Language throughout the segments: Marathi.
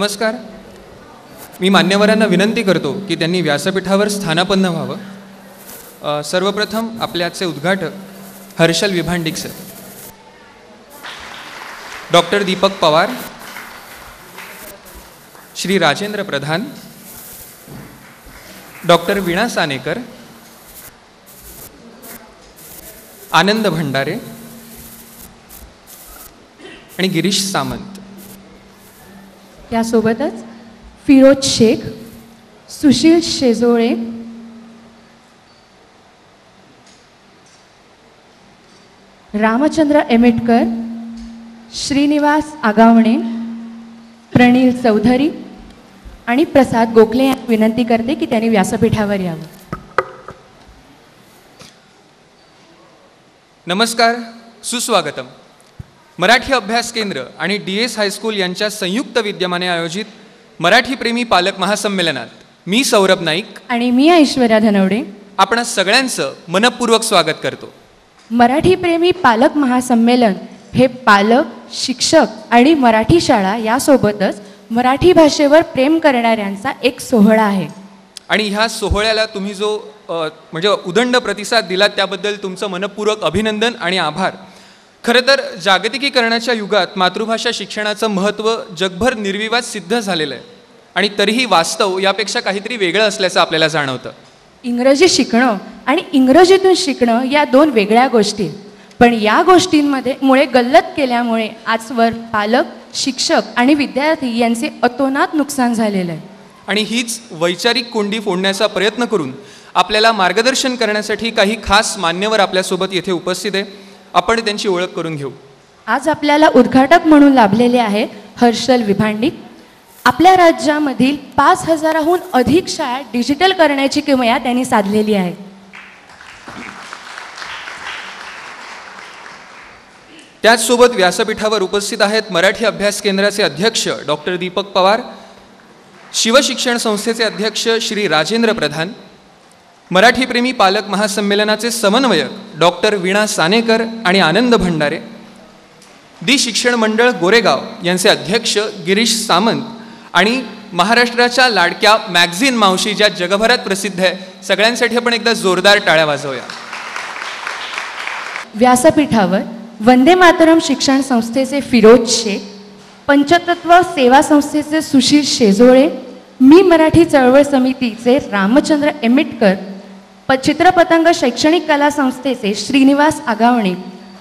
नमस्कार. मी मान्यवरांना विनंती करतो की त्यांनी व्यासपीठावर स्थानापन्न व्हावं. सर्वप्रथम आपल्याचे उद्घाटक हर्षल विभांडिक सर, डॉक्टर दीपक पवार, श्री राजेंद्र प्रधान, डॉक्टर वीणा सानेकर, आनंद भंडारे आणि गिरीश सामंत. यासोबतच फिरोज शेख, सुशील शेजोळे, रामचंद्र एमेटकर, श्रीनिवास आगावणे, प्रणील चौधरी आणि प्रसाद गोखले यांना विनंती करते की त्यांनी व्यासपीठावर यावं. नमस्कार, सुस्वागतम. मराठी अभ्यास केंद्र आणि DS हायस्कूल यांच्या संयुक्त विद्यमाने आयोजित मराठी प्रेमी पालक महासंमेलनात मी सौरभ नाईक आणि मी ऐश्वर्या धनवडे आपण सगळ्यांचं मनपूर्वक स्वागत करतो. मराठी प्रेमी पालक महासंमेलन हे पालक, शिक्षक आणि मराठी शाळा यासोबतच मराठी भाषेवर प्रेम करणाऱ्यांचा एक सोहळा आहे. आणि ह्या सोहळ्याला तुम्ही जो म्हणजे उदंड प्रतिसाद दिला त्याबद्दल तुमचं मनपूर्वक अभिनंदन आणि आभार. खरं तर जागतिकीकरणाच्या युगात मातृभाषा शिक्षणाचं महत्त्व जगभर निर्विवाद सिद्ध झालेलं आहे आणि तरीही वास्तव यापेक्षा काहीतरी वेगळं असल्याचं आपल्याला जाणवतं. इंग्रजी शिकणं आणि इंग्रजीतून शिकणं या दोन वेगळ्या गोष्टी, पण या गोष्टींमुळे गल्लत केल्यामुळे आजवर पालक, शिक्षक आणि विद्यार्थी यांचे अतोनात नुकसान झालेलं आहे. आणि हीच वैचारिक कोंडी फोडण्याचा प्रयत्न करून आपल्याला मार्गदर्शन करण्यासाठी काही खास मान्यवर आपल्यासोबत येथे उपस्थित आहे. आपण त्यांची ओळख करून घेऊ. आज आपल्याला उद्घाटक म्हणून लाभलेले आहे हर्षल विभांडिक. आपल्या राज्यामधील 5000हून अधिक शाळा डिजिटल करण्याची किमया त्यांनी साधलेली आहे. त्याचसोबत व्यासपीठावर उपस्थित आहेत मराठी अभ्यास केंद्राचे अध्यक्ष डॉक्टर दीपक पवार, शिवशिक्षण संस्थेचे अध्यक्ष श्री राजेंद्र प्रधान, मराठी प्रेमी पालक महासंमेलनाचे समन्वयक डॉक्टर वीणा सानेकर आणि आनंद भंडारे, शिक्षण मंडळ गोरेगाव यांचे अध्यक्ष गिरीश सामंत आणि महाराष्ट्राच्या लाडक्या मॅगझिन मावशी ज्या जगभरात प्रसिद्ध आहे, सगळ्यांसाठी आपण एकदा जोरदार टाळ्या वाजवूया. व्यासपीठावर वंदे मातरम शिक्षण संस्थेचे फिरोज शेख, पंचतत्व सेवा संस्थेचे सुशील शेजोळे, मी मराठी चळवळ समितीचे रामचंद्र एमेटकर, चित्रपतंग शैक्षणिक कला संस्थेचे श्रीनिवास आगावणे,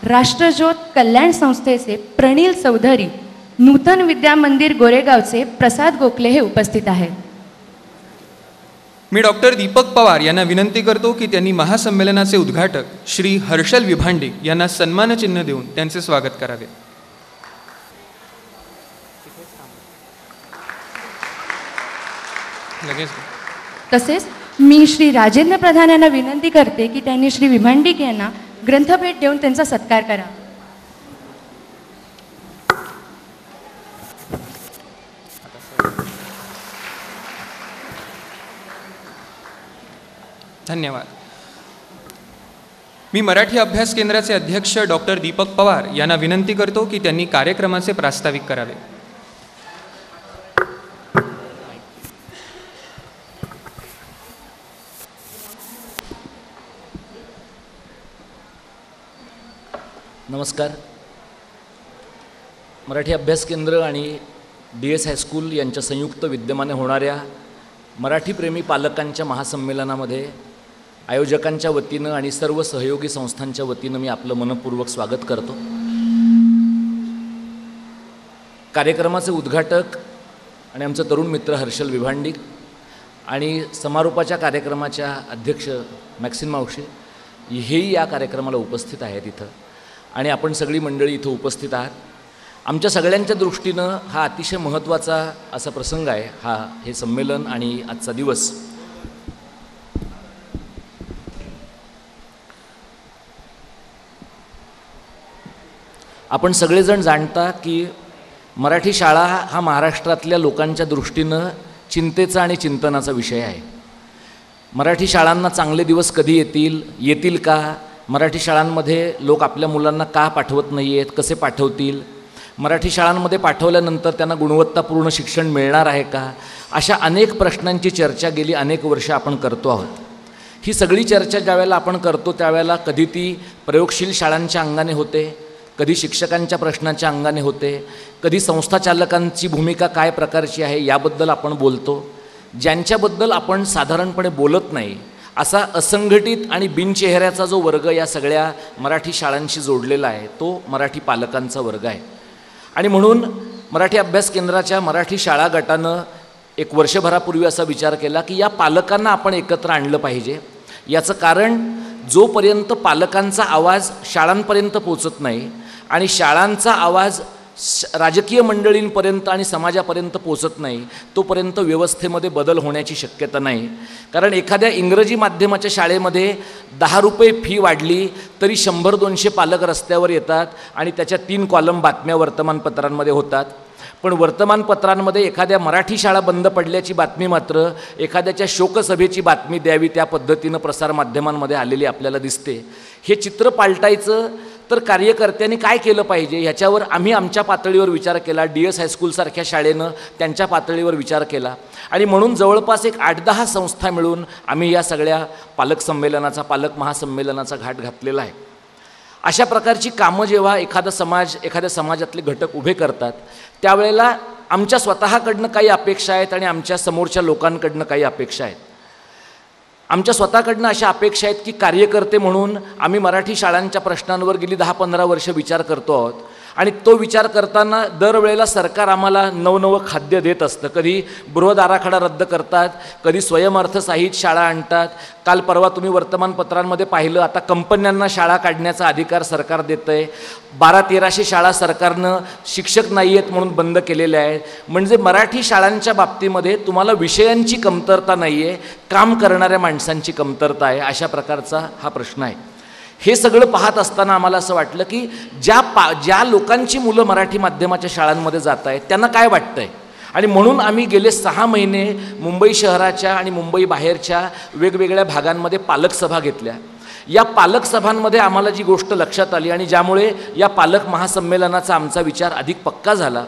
राष्ट्रज्योत कल्याण संस्थेचे प्रणील चौधरी, नूतन विद्या मंदिर गोरेगावचे प्रसाद गोखले हे उपस्थित आहेत. मी डॉक्टर दीपक पवार यांना विनंती करतो की त्यांनी महासंमेलनाचे उद्घाटक श्री हर्षल विभांडिक यांना सन्मानचिन्ह देऊन त्यांचे स्वागत करावे. तसेच मी श्री राजेंद्र प्रधान यांना विनंती करते की त्यांनी श्री विभांडिक यांना ग्रंथभेट देऊन त्यांचा सत्कार करा. धन्यवाद. मी मराठी अभ्यास केंद्राचे अध्यक्ष डॉक्टर दीपक पवार यांना विनंती करतो की त्यांनी कार्यक्रमाचे प्रास्ताविक करावे. नमस्कार. मराठी अभ्यास केंद्र आणि DS हायस्कूल यांच्या संयुक्त विद्यमाने होणाऱ्या मराठी प्रेमी पालकांच्या महासंमेलनामध्ये आयोजकांच्या वतीनं आणि सर्व सहयोगी संस्थांच्या वतीनं मी आपलं मनपूर्वक स्वागत करतो. कार्यक्रमाचे उद्घाटक आणि आमचे तरुण मित्र हर्षल विभांडिक आणि समारोपाच्या कार्यक्रमाच्या अध्यक्ष मॅक्सिन मावशी हेही या कार्यक्रमाला उपस्थित आहेत इथं, आणि आपण सगळी मंडळी इथं उपस्थित आहात. आमच्या सगळ्यांच्या दृष्टीनं हा अतिशय महत्त्वाचा असा प्रसंग आहे हे संमेलन आणि आजचा दिवस. आपण सगळेजण जाणता की मराठी शाळा हा महाराष्ट्रातल्या लोकांच्या दृष्टीनं चिंतेचा आणि चिंतनाचा विषय आहे. मराठी शाळांना चांगले दिवस कधी येतील का? मराठी शाळांमध्ये लोक आपल्या मुलांना का पाठवत नाही आहेत, कसे पाठवतील? मराठी शाळांमध्ये पाठवल्यानंतर त्यांना गुणवत्तापूर्ण शिक्षण मिळणार आहे का, अशा अनेक प्रश्नांची चर्चा गेली अनेक वर्ष आपण करतो आहोत. ही सगळी चर्चा ज्यावेळेला आपण करतो त्यावेळेला कधी ती प्रयोगशील शाळांच्या अंगाने होते, कधी शिक्षकांच्या प्रश्नाच्या अंगाने होते, कधी संस्थाचालकांची भूमिका काय प्रकारची आहे याबद्दल आपण बोलतो. ज्यांच्याबद्दल आपण साधारणपणे बोलत नाही असा असंघटित आणि बिनचेहऱ्याचा जो वर्ग या सगळ्या मराठी शाळांशी जोडलेला आहे तो मराठी पालकांचा वर्ग आहे. आणि म्हणून मराठी अभ्यास केंद्राच्या मराठी शाळा गटानं एक वर्षभरापूर्वी असा विचार केला की या पालकांना आपण एकत्र आणलं पाहिजे. याचं कारण जोपर्यंत पालकांचा आवाज शाळांपर्यंत पोचत नाही आणि शाळांचा आवाज राजकीय मंडळींपर्यंत आणि समाजापर्यंत पोचत नाही तोपर्यंत व्यवस्थेमध्ये बदल होण्याची शक्यता नाही. कारण एखाद्या इंग्रजी माध्यमाच्या शाळेमध्ये 10 रुपये फी वाढली तरी 100-200 पालक रस्त्यावर येतात आणि त्याच्या 3 कॉलम बातम्या वर्तमानपत्रांमध्ये होतात. पण वर्तमानपत्रांमध्ये एखाद्या मराठी शाळा बंद पडल्याची बातमी मात्र एखाद्याच्या शोकसभेची बातमी द्यावी त्या पद्धतीनं प्रसारमाध्यमांमध्ये आलेली आपल्याला दिसते. हे चित्र पालटायचं तर कार्यकर्त्यांनी काय केलं पाहिजे ह्याच्यावर आम्ही आमच्या पातळीवर विचार केला. DS हायस्कूलसारख्या शाळेनं त्यांच्या पातळीवर विचार केला आणि म्हणून जवळपास एक 8-10 संस्था मिळून आम्ही या सगळ्या पालक महासंमेलनाचा घाट घातलेला आहे. अशा प्रकारची कामं जेव्हा एखाद्या समाजातले घटक उभे करतात त्यावेळेला आमच्या स्वतःकडनं काही अपेक्षा आहेत आणि आमच्या समोरच्या लोकांकडनं काही अपेक्षा आहेत. आमच्या स्वतःकडनं अशा अपेक्षा आहेत की कार्यकर्ते म्हणून आम्ही मराठी शाळांच्या प्रश्नांवर गेली 10-15 वर्ष विचार करतो आहोत आणि तो विचार करताना दरवेळेला सरकार आम्हाला नवनवं खाद्य देत असतं. कधी बृहद आराखडा रद्द करतात, कधी स्वयंअर्थसहाय्यित शाळा आणतात. काल परवा तुम्ही वर्तमानपत्रांमध्ये पाहिलं आता कंपन्यांना शाळा काढण्याचा अधिकार सरकार देतं आहे. 1200-1300 शाळा सरकारनं शिक्षक नाही आहेत म्हणून बंद केलेल्या आहेत. म्हणजे मराठी शाळांच्या बाबतीमध्ये तुम्हाला विषयांची कमतरता नाही आहे, काम करणाऱ्या माणसांची कमतरता आहे. अशा प्रकारचा हा प्रश्न आहे. हे सगळं पाहत असताना आम्हाला असं वाटलं की ज्या लोकांची मुलं मराठी माध्यमाच्या शाळांमध्ये जात आहेत त्यांना काय वाटतंय. आणि म्हणून आम्ही गेले 6 महिने मुंबई शहराच्या आणि मुंबई बाहेरच्या वेगवेगळ्या भागांमध्ये पालक सभा घेतल्या. या पालक सभांमध्ये आम्हाला जी गोष्ट लक्षात आली आणि ज्यामुळे या पालक महासंमेलनाचा आमचा विचार अधिक पक्का झाला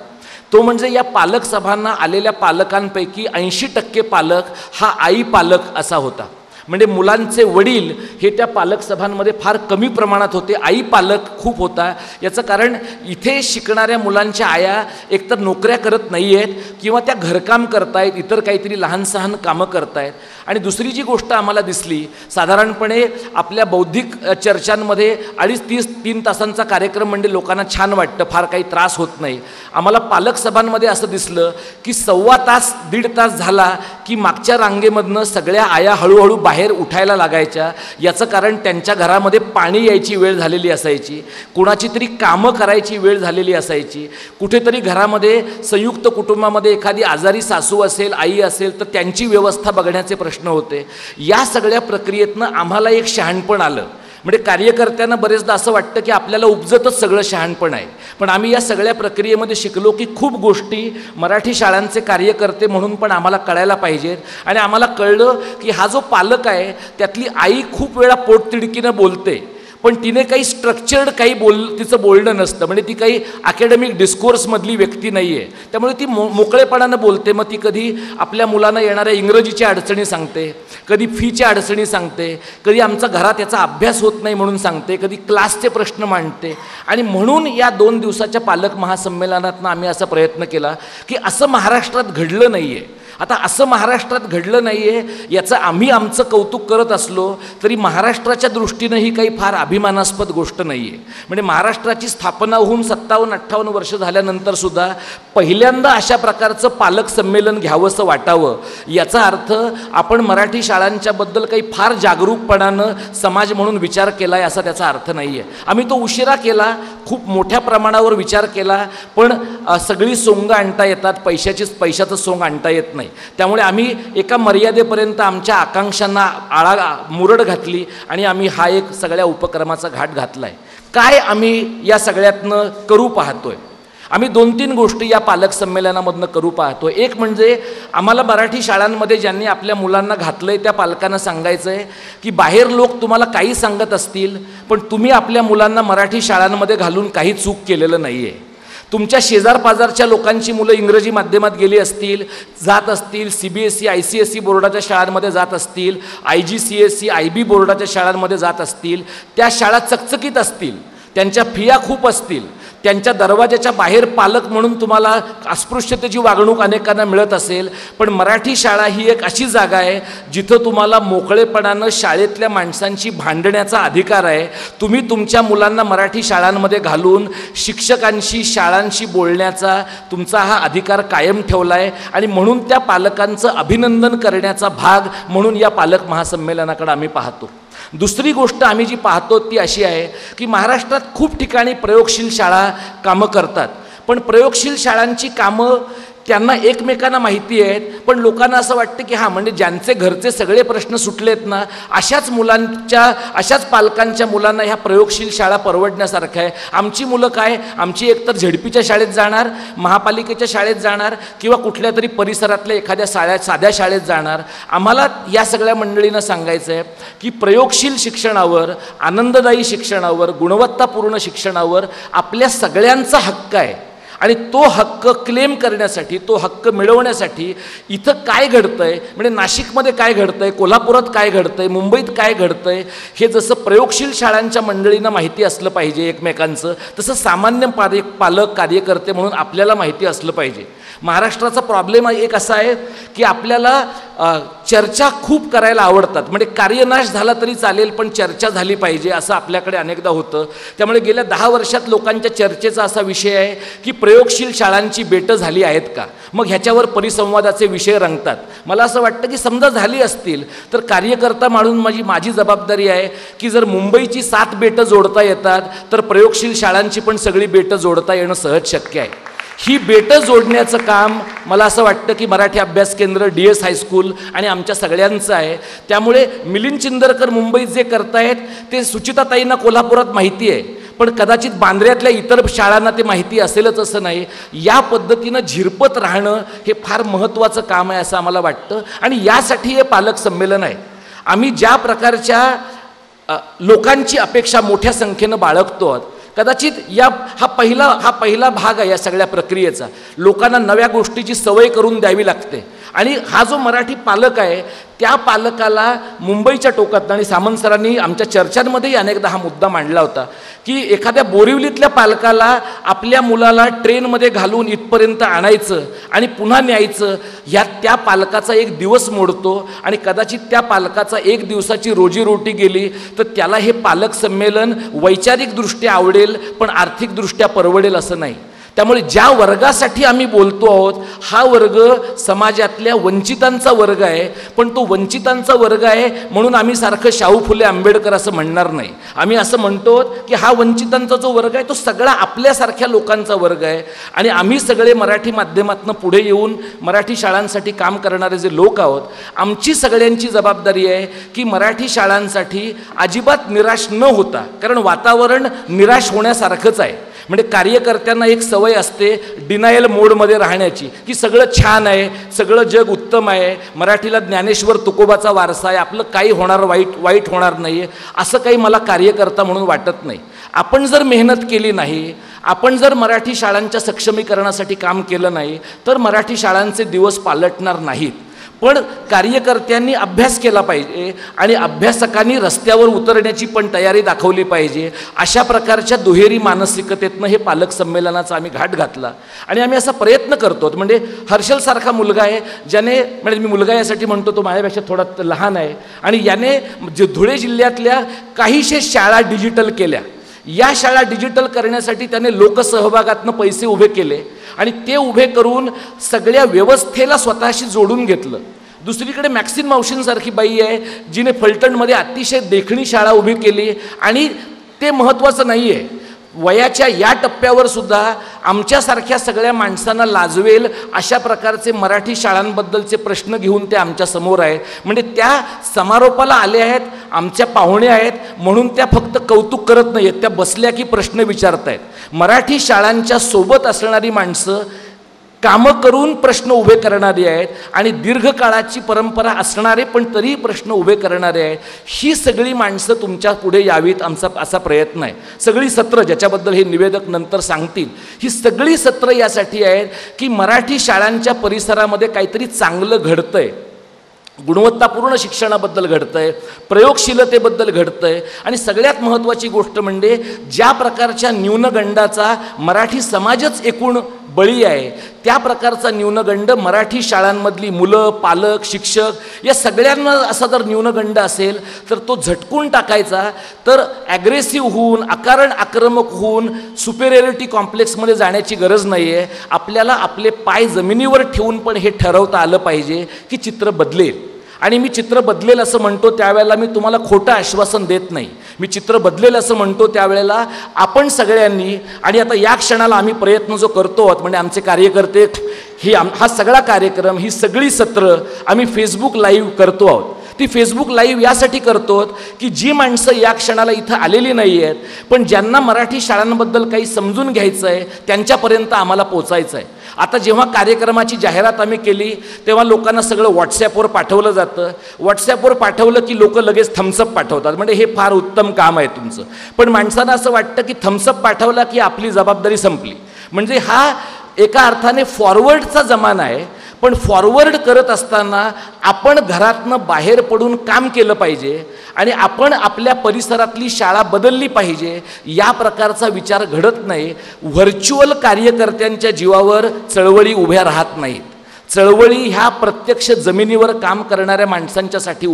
तो म्हणजे या पालक सभांना आलेल्या पालकांपैकी 80% पालक हा आई पालक असा होता. म्हणजे मुलांचे वडील हे त्या पालक सभांमध्ये फार कमी प्रमाणात होते, आई पालक खूप होता. याचं कारण इथे शिकणाऱ्या मुलांच्या आया एकतर नोकऱ्या करत नाही आहेत किंवा त्या घरकाम करतायत, इतर काहीतरी लहान सहान कामं करतायत. आणि दुसरी जी गोष्ट आम्हाला दिसली, साधारणपणे आपल्या बौद्धिक चर्चांमध्ये 2.5-3 तासांचा कार्यक्रम म्हणजे लोकांना छान वाटतं, फार काही त्रास होत नाही. आम्हाला पालक सभांमध्ये असं दिसलं की 1.25 तास 1.5 तास झाला की मागच्या रांगेमधनं सगळ्या आया हळूहळू बाहेर उठायला लागायच्या. याचं कारण त्यांच्या घरामध्ये पाणी यायची वेळ झालेली असायची, कुणाची तरी कामं करायची वेळ झालेली असायची, कुठेतरी घरामध्ये संयुक्त कुटुंबामध्ये एखादी आजारी सासू असेल, आई असेल तर त्यांची व्यवस्था बघण्याचे प्रश्न होते. या सगळ्या प्रक्रियेतनं आम्हाला एक शहाणपण आलं. म्हणजे कार्यकर्त्यांना बरेचदा असं वाटतं की आपल्याला उपजतच सगळं शहाणपण आहे. पण आम्ही या सगळ्या प्रक्रियेमध्ये शिकलो की खूप गोष्टी मराठी शाळांचे कार्यकर्ते म्हणून पण आम्हाला कळायला पाहिजेत. आणि आम्हाला कळलं की हा जो पालक आहे त्यातली आई खूप वेळा पोटतिडकीनं बोलते पण तिने काही स्ट्रक्चर्ड तिचं बोलणं नसतं. म्हणजे ती काही अकॅडमिक डिस्कोर्समधली व्यक्ती नाही आहे. त्यामुळे ती मोकळेपणानं बोलते. मग ती कधी आपल्या मुलांना येणाऱ्या इंग्रजीच्या अडचणी सांगते, कधी फीच्या अडचणी सांगते, कधी आमचा घरात याचा अभ्यास होत नाही म्हणून सांगते, कधी क्लासचे प्रश्न मांडते. आणि म्हणून या 2 दिवसाच्या पालक महासंमेलनातनं आम्ही असा प्रयत्न केला की असं महाराष्ट्रात घडलं नाही आहे. आता असं महाराष्ट्रात घडलं नाही आहे याचं आम्ही आमचं कौतुक करत असलो तरी महाराष्ट्राच्या दृष्टीनं ही काही फार अभिमानास्पद गोष्ट नाही आहे. म्हणजे महाराष्ट्राची स्थापना होऊन 57-58 वर्ष झाल्यानंतरसुद्धा पहिल्यांदा अशा प्रकारचं पालक संमेलन घ्यावंसं वाटावं याचा अर्थ आपण मराठी शाळांच्याबद्दल काही फार जागरूकपणानं समाज म्हणून विचार केला आहे असा त्याचा अर्थ नाही आहे. आम्ही तो उशिरा केला, खूप मोठ्या प्रमाणावर विचार केला, पण सगळी सोंग आणता येतात, पैशाचं सोंग आणता येत नाही. त्यामुळे आम्ही एका मर्यादेपर्यंत आमच्या आकांक्षांना मुरड घातली आणि आम्ही हा एक सगळ्या उपक्रमाचा घाट घातला आहे. काय आम्ही या सगळ्यातनं करू पाहतोय? आम्ही 2-3 गोष्टी या पालक संमेलनामधनं करू पाहतो. एक म्हणजे आम्हाला मराठी शाळांमध्ये ज्यांनी आपल्या मुलांना घातलंय त्या पालकांना सांगायचं आहे की बाहेर लोक तुम्हाला काही सांगत असतील पण तुम्ही आपल्या मुलांना मराठी शाळांमध्ये घालून काही चूक केलेलं नाही आहे. तुमच्या शेजारपाजारच्या लोकांची मुलं इंग्रजी माध्यमात गेली असतील, जात असतील, CBSE ICSE बोर्डाच्या शाळांमध्ये जात असतील, IGCSE IB बोर्डाच्या शाळांमध्ये जात असतील, त्या शाळा चकचकीत असतील, त्यांच्या फिया खूप असतील, त्यांच्या दरवाजाच्या बाहेर पालक म्हणून तुम्हाला अस्पृश्यतेची वागणूक अनेकांना मिळत असेल, पण मराठी शाळा ही एक अशी जागा आहे जिथं तुम्हाला मोकळेपणानं शाळेतल्या माणसांची भांडण्याचा अधिकार आहे. तुम्ही तुमच्या मुलांना मराठी शाळांमध्ये घालून शिक्षकांशी, शाळांशी बोलण्याचा तुमचा हा अधिकार कायम ठेवला आहे आणि म्हणून त्या पालकांचं अभिनंदन करण्याचा भाग म्हणून या पालक महासंमेलनाकडे आम्ही पाहतो. दुसरी गोष्ट आम्ही जी पाहतो ती अशी आहे की महाराष्ट्रात खूप ठिकाणी प्रयोगशील शाळा कामं करतात, पण प्रयोगशील शाळांची कामं त्यांना एकमेकांना माहिती आहेत, पण लोकांना असं वाटतं की हां म्हणजे ज्यांचे घरचे सगळे प्रश्न सुटलेत ना अशाच पालकांच्या मुलांना ह्या प्रयोगशील शाळा परवडण्यासारख्या आहे. आमची मुलं काय, आमची एकतर झेडपीच्या शाळेत जाणार, महापालिकेच्या शाळेत जाणार किंवा कुठल्या तरी परिसरातल्या एखाद्या साध्या शाळेत जाणार. आम्हाला या सगळ्या मंडळींना सांगायचं आहे की प्रयोगशील शिक्षणावर, आनंददायी शिक्षणावर, गुणवत्तापूर्ण शिक्षणावर आपल्या सगळ्यांचा हक्क आहे आणि तो हक्क क्लेम करण्यासाठी, तो हक्क मिळवण्यासाठी इथं काय घडतंय, म्हणजे नाशिकमध्ये काय घडतंय, कोल्हापुरात काय घडतंय, मुंबईत काय घडतंय, हे जसं प्रयोगशील शाळांच्या मंडळींना माहिती असलं पाहिजे एकमेकांचं, तसं सामान्य पालक कार्यकर्ते म्हणून आपल्याला माहिती असलं पाहिजे. महाराष्ट्राचा प्रॉब्लेम एक असा आहे की आपल्याला चर्चा खूप करायला आवडतात, म्हणजे कार्यनाश झाला तरी चालेल पण चर्चा झाली पाहिजे असं आपल्याकडे अनेकदा होतं. त्यामुळे गेल्या 10 वर्षात लोकांच्या चर्चेचा असा विषय आहे की प्रयोगशील शाळांची बेटं झाली आहेत का, मग ह्याच्यावर परिसंवादाचे विषय रंगतात. मला असं वाटतं की समजा झाली असतील तर कार्यकर्ता म्हणून माझी जबाबदारी आहे की जर मुंबईची 7 बेटं जोडता येतात तर प्रयोगशील शाळांची पण सगळी बेटं जोडता येणं सहज शक्य आहे. ही बेटं जोडण्याचं काम मला असं वाटतं की मराठी अभ्यास केंद्र, DS हायस्कूल आणि आमच्या सगळ्यांचं आहे. त्यामुळे मिलिंद चिंदरकर मुंबईत जे करतायत ते सुचिताताईंना कोल्हापुरात माहिती आहे, पण कदाचित बांद्र्यातल्या इतर शाळांना ते माहिती असेलच असं नाही. या पद्धतीनं झिरपत राहणं हे फार महत्त्वाचं काम आहे असं आम्हाला वाटतं आणि यासाठी हे पालक संमेलन आहे. आम्ही ज्या प्रकारच्या लोकांची अपेक्षा मोठ्या संख्येनं बाळगतो, कदाचित हा पहिला भाग आहे या सगळ्या प्रक्रियेचा. लोकांना नव्या गोष्टीची सवय करून द्यावी लागते आणि हा जो मराठी पालक आहे त्या पालकाला मुंबईच्या टोकात, आणि सामंत सरांनी आमच्या चर्चांमध्येही अनेकदा हा मुद्दा मांडला होता की एखाद्या बोरिवलीतल्या पालकाला आपल्या मुलाला ट्रेनमध्ये घालून इथपर्यंत आणायचं आणि पुन्हा न्यायचं, ह्यात त्या पालकाचा एक दिवस मोडतो आणि कदाचित त्या पालकाचा एक दिवसाची रोजीरोटी गेली तर त्याला हे पालक संमेलन वैचारिकदृष्ट्या आवडेल पण आर्थिकदृष्ट्या परवडेल असं नाही. त्यामुळे ज्या वर्गासाठी आम्ही बोलतो आहोत हा वर्ग समाजातल्या वंचितांचा वर्ग आहे, पण तो वंचितांचा वर्ग आहे म्हणून आम्ही सारखं शाहू फुले आंबेडकर असं म्हणणार नाही. आम्ही असं म्हणतो की हा वंचितांचा जो वर्ग आहे तो सगळा आपल्यासारख्या लोकांचा वर्ग आहे आणि आम्ही सगळे मराठी माध्यमातून पुढे येऊन मराठी शाळांसाठी काम करणारे जे लोक आहोत, आमची सगळ्यांची जबाबदारी आहे की मराठी शाळांसाठी अजिबात निराश न होता, कारण वातावरण निराश होण्यासारखंच आहे. म्हणजे कार्यकर्त्यांना एक सवय असते डिनायल मोडमध्ये राहण्याची की सगळं छान आहे, सगळं जग उत्तम आहे, मराठीला ज्ञानेश्वर तुकोबाचा वारसा आहे, आपलं काही वाईट होणार नाही आहे, असं काही मला कार्यकर्ता म्हणून वाटत नाही. आपण जर मेहनत केली नाही, आपण जर मराठी शाळांच्या सक्षमीकरणासाठी काम केलं नाही तर मराठी शाळांचे दिवस पालटणार नाहीत. पण कार्यकर्त्यांनी अभ्यास केला पाहिजे आणि अभ्यासकांनी रस्त्यावर उतरण्याची पण तयारी दाखवली पाहिजे. अशा प्रकारच्या दुहेरी मानसिकतेतनं हे पालक संमेलनाचा आम्ही घाट घातला आणि आम्ही असा प्रयत्न करतो. म्हणजे हर्षलसारखा मुलगा आहे ज्याने, म्हणजे मी मुलगा यासाठी म्हणतो तो माझ्यापेक्षा थोडा लहान आहे, आणि याने धुळे जिल्ह्यातल्या काहीशे शाळा डिजिटल केल्या. या शाळा डिजिटल करण्यासाठी त्याने लोकसहभागातनं पैसे उभे केले आणि ते उभे करून सगळ्या व्यवस्थेला स्वतःशी जोडून घेतलं. दुसरीकडे मॅक्सिन मावशींसारखी बाई आहे जिने फलटणमध्ये अतिशय देखणी शाळा उभी केली आणि ते महत्त्वाचं नाही आहे, वयाच्या या टप्प्यावर सुद्धा आमच्यासारख्या सगळ्या माणसांना लाजवेल अशा प्रकारचे मराठी शाळांबद्दलचे प्रश्न घेऊन ते आमच्या समोर आहेत. म्हणजे त्या समारोपाला आले आहेत, आमच्या पाहुणे आहेत म्हणून त्या फक्त कौतुक करत नाही आहेत, त्या बसल्या की प्रश्न विचारत आहेत. मराठी शाळांच्या सोबत असणारी माणसं कामं करून प्रश्न उभे करणारे आहेत आणि दीर्घकाळाची परंपरा असणारे पण तरीही प्रश्न उभे करणारे आहेत. ही सगळी माणसं तुमच्या पुढे यावीत आमचा असा प्रयत्न आहे. सगळी सत्र ज्याच्याबद्दल हे निवेदक नंतर सांगतील, ही सगळी सत्र यासाठी आहेत की मराठी शाळांच्या परिसरामध्ये काहीतरी चांगलं घडतंय, गुणवत्तापूर्ण शिक्षणाबद्दल घडतंय, प्रयोगशीलतेबद्दल घडतंय. आणि सगळ्यात महत्त्वाची गोष्ट म्हणजे ज्या प्रकारच्या न्यूनगंडाचा मराठी समाजच एकूण बळी आहे, त्या प्रकारचा न्यूनगंड मराठी शाळांमधली मुलं, पालक, शिक्षक या सगळ्यांना असा जर न्यूनगंड असेल तर तो झटकून टाकायचा. तर ॲग्रेसिव्ह होऊन, अकारण आक्रमक होऊन सुपेरियरिटी कॉम्प्लेक्समध्ये जाण्याची गरज नाही आहे. आपल्याला आपले पाय जमिनीवर ठेवून पण हे ठरवता आलं पाहिजे की चित्र बदलेल. आणि मी चित्र बदलेल असं म्हणतो त्यावेळेला मी तुम्हाला खोटं आश्वासन देत नाही. मी चित्र बदलेल असं म्हणतो त्यावेळेला आपण सगळ्यांनी, आणि आता या क्षणाला आम्ही प्रयत्न जो करतो आहोत म्हणजे आमचे कार्यकर्ते, हा सगळा कार्यक्रम, ही सगळी सत्र आम्ही फेसबुक लाईव्ह करतो आहोत. ती फेसबुक लाईव्ह यासाठी करतो की जी माणसं या क्षणाला इथं आलेली नाही आहेत पण ज्यांना मराठी शाळांबद्दल काही समजून घ्यायचं आहे त्यांच्यापर्यंत आम्हाला पोचायचं आहे. आता जेव्हा कार्यक्रमाची जाहिरात आम्ही केली तेव्हा लोकांना सगळं व्हॉट्सॲपवर पाठवलं जातं. व्हॉट्सॲपवर पाठवलं की लोक लगेच थम्सअप पाठवतात, म्हणजे हे फार उत्तम काम आहे तुमचं. पण माणसांना असं वाटतं की थम्सअप पाठवला की आपली जबाबदारी संपली. म्हणजे हा एका अर्थाने फॉरवर्डचा जमाना आहे. पण फॉरवर्ड करत असताना आपण घरातनं बाहेर पडून काम केलं पाहिजे आणि आपण आपल्या परिसरातली शाळा बदलली पाहिजे. या प्रकारचा विचार घडत नाही. व्हर्च्युअल कार्यकर्त्यांच्या जीवावर चळवळी उभ्या राहत नाहीत. चळवळी ह्या प्रत्यक्ष जमिनीवर काम करणाऱ्या माणसांच्यासाठी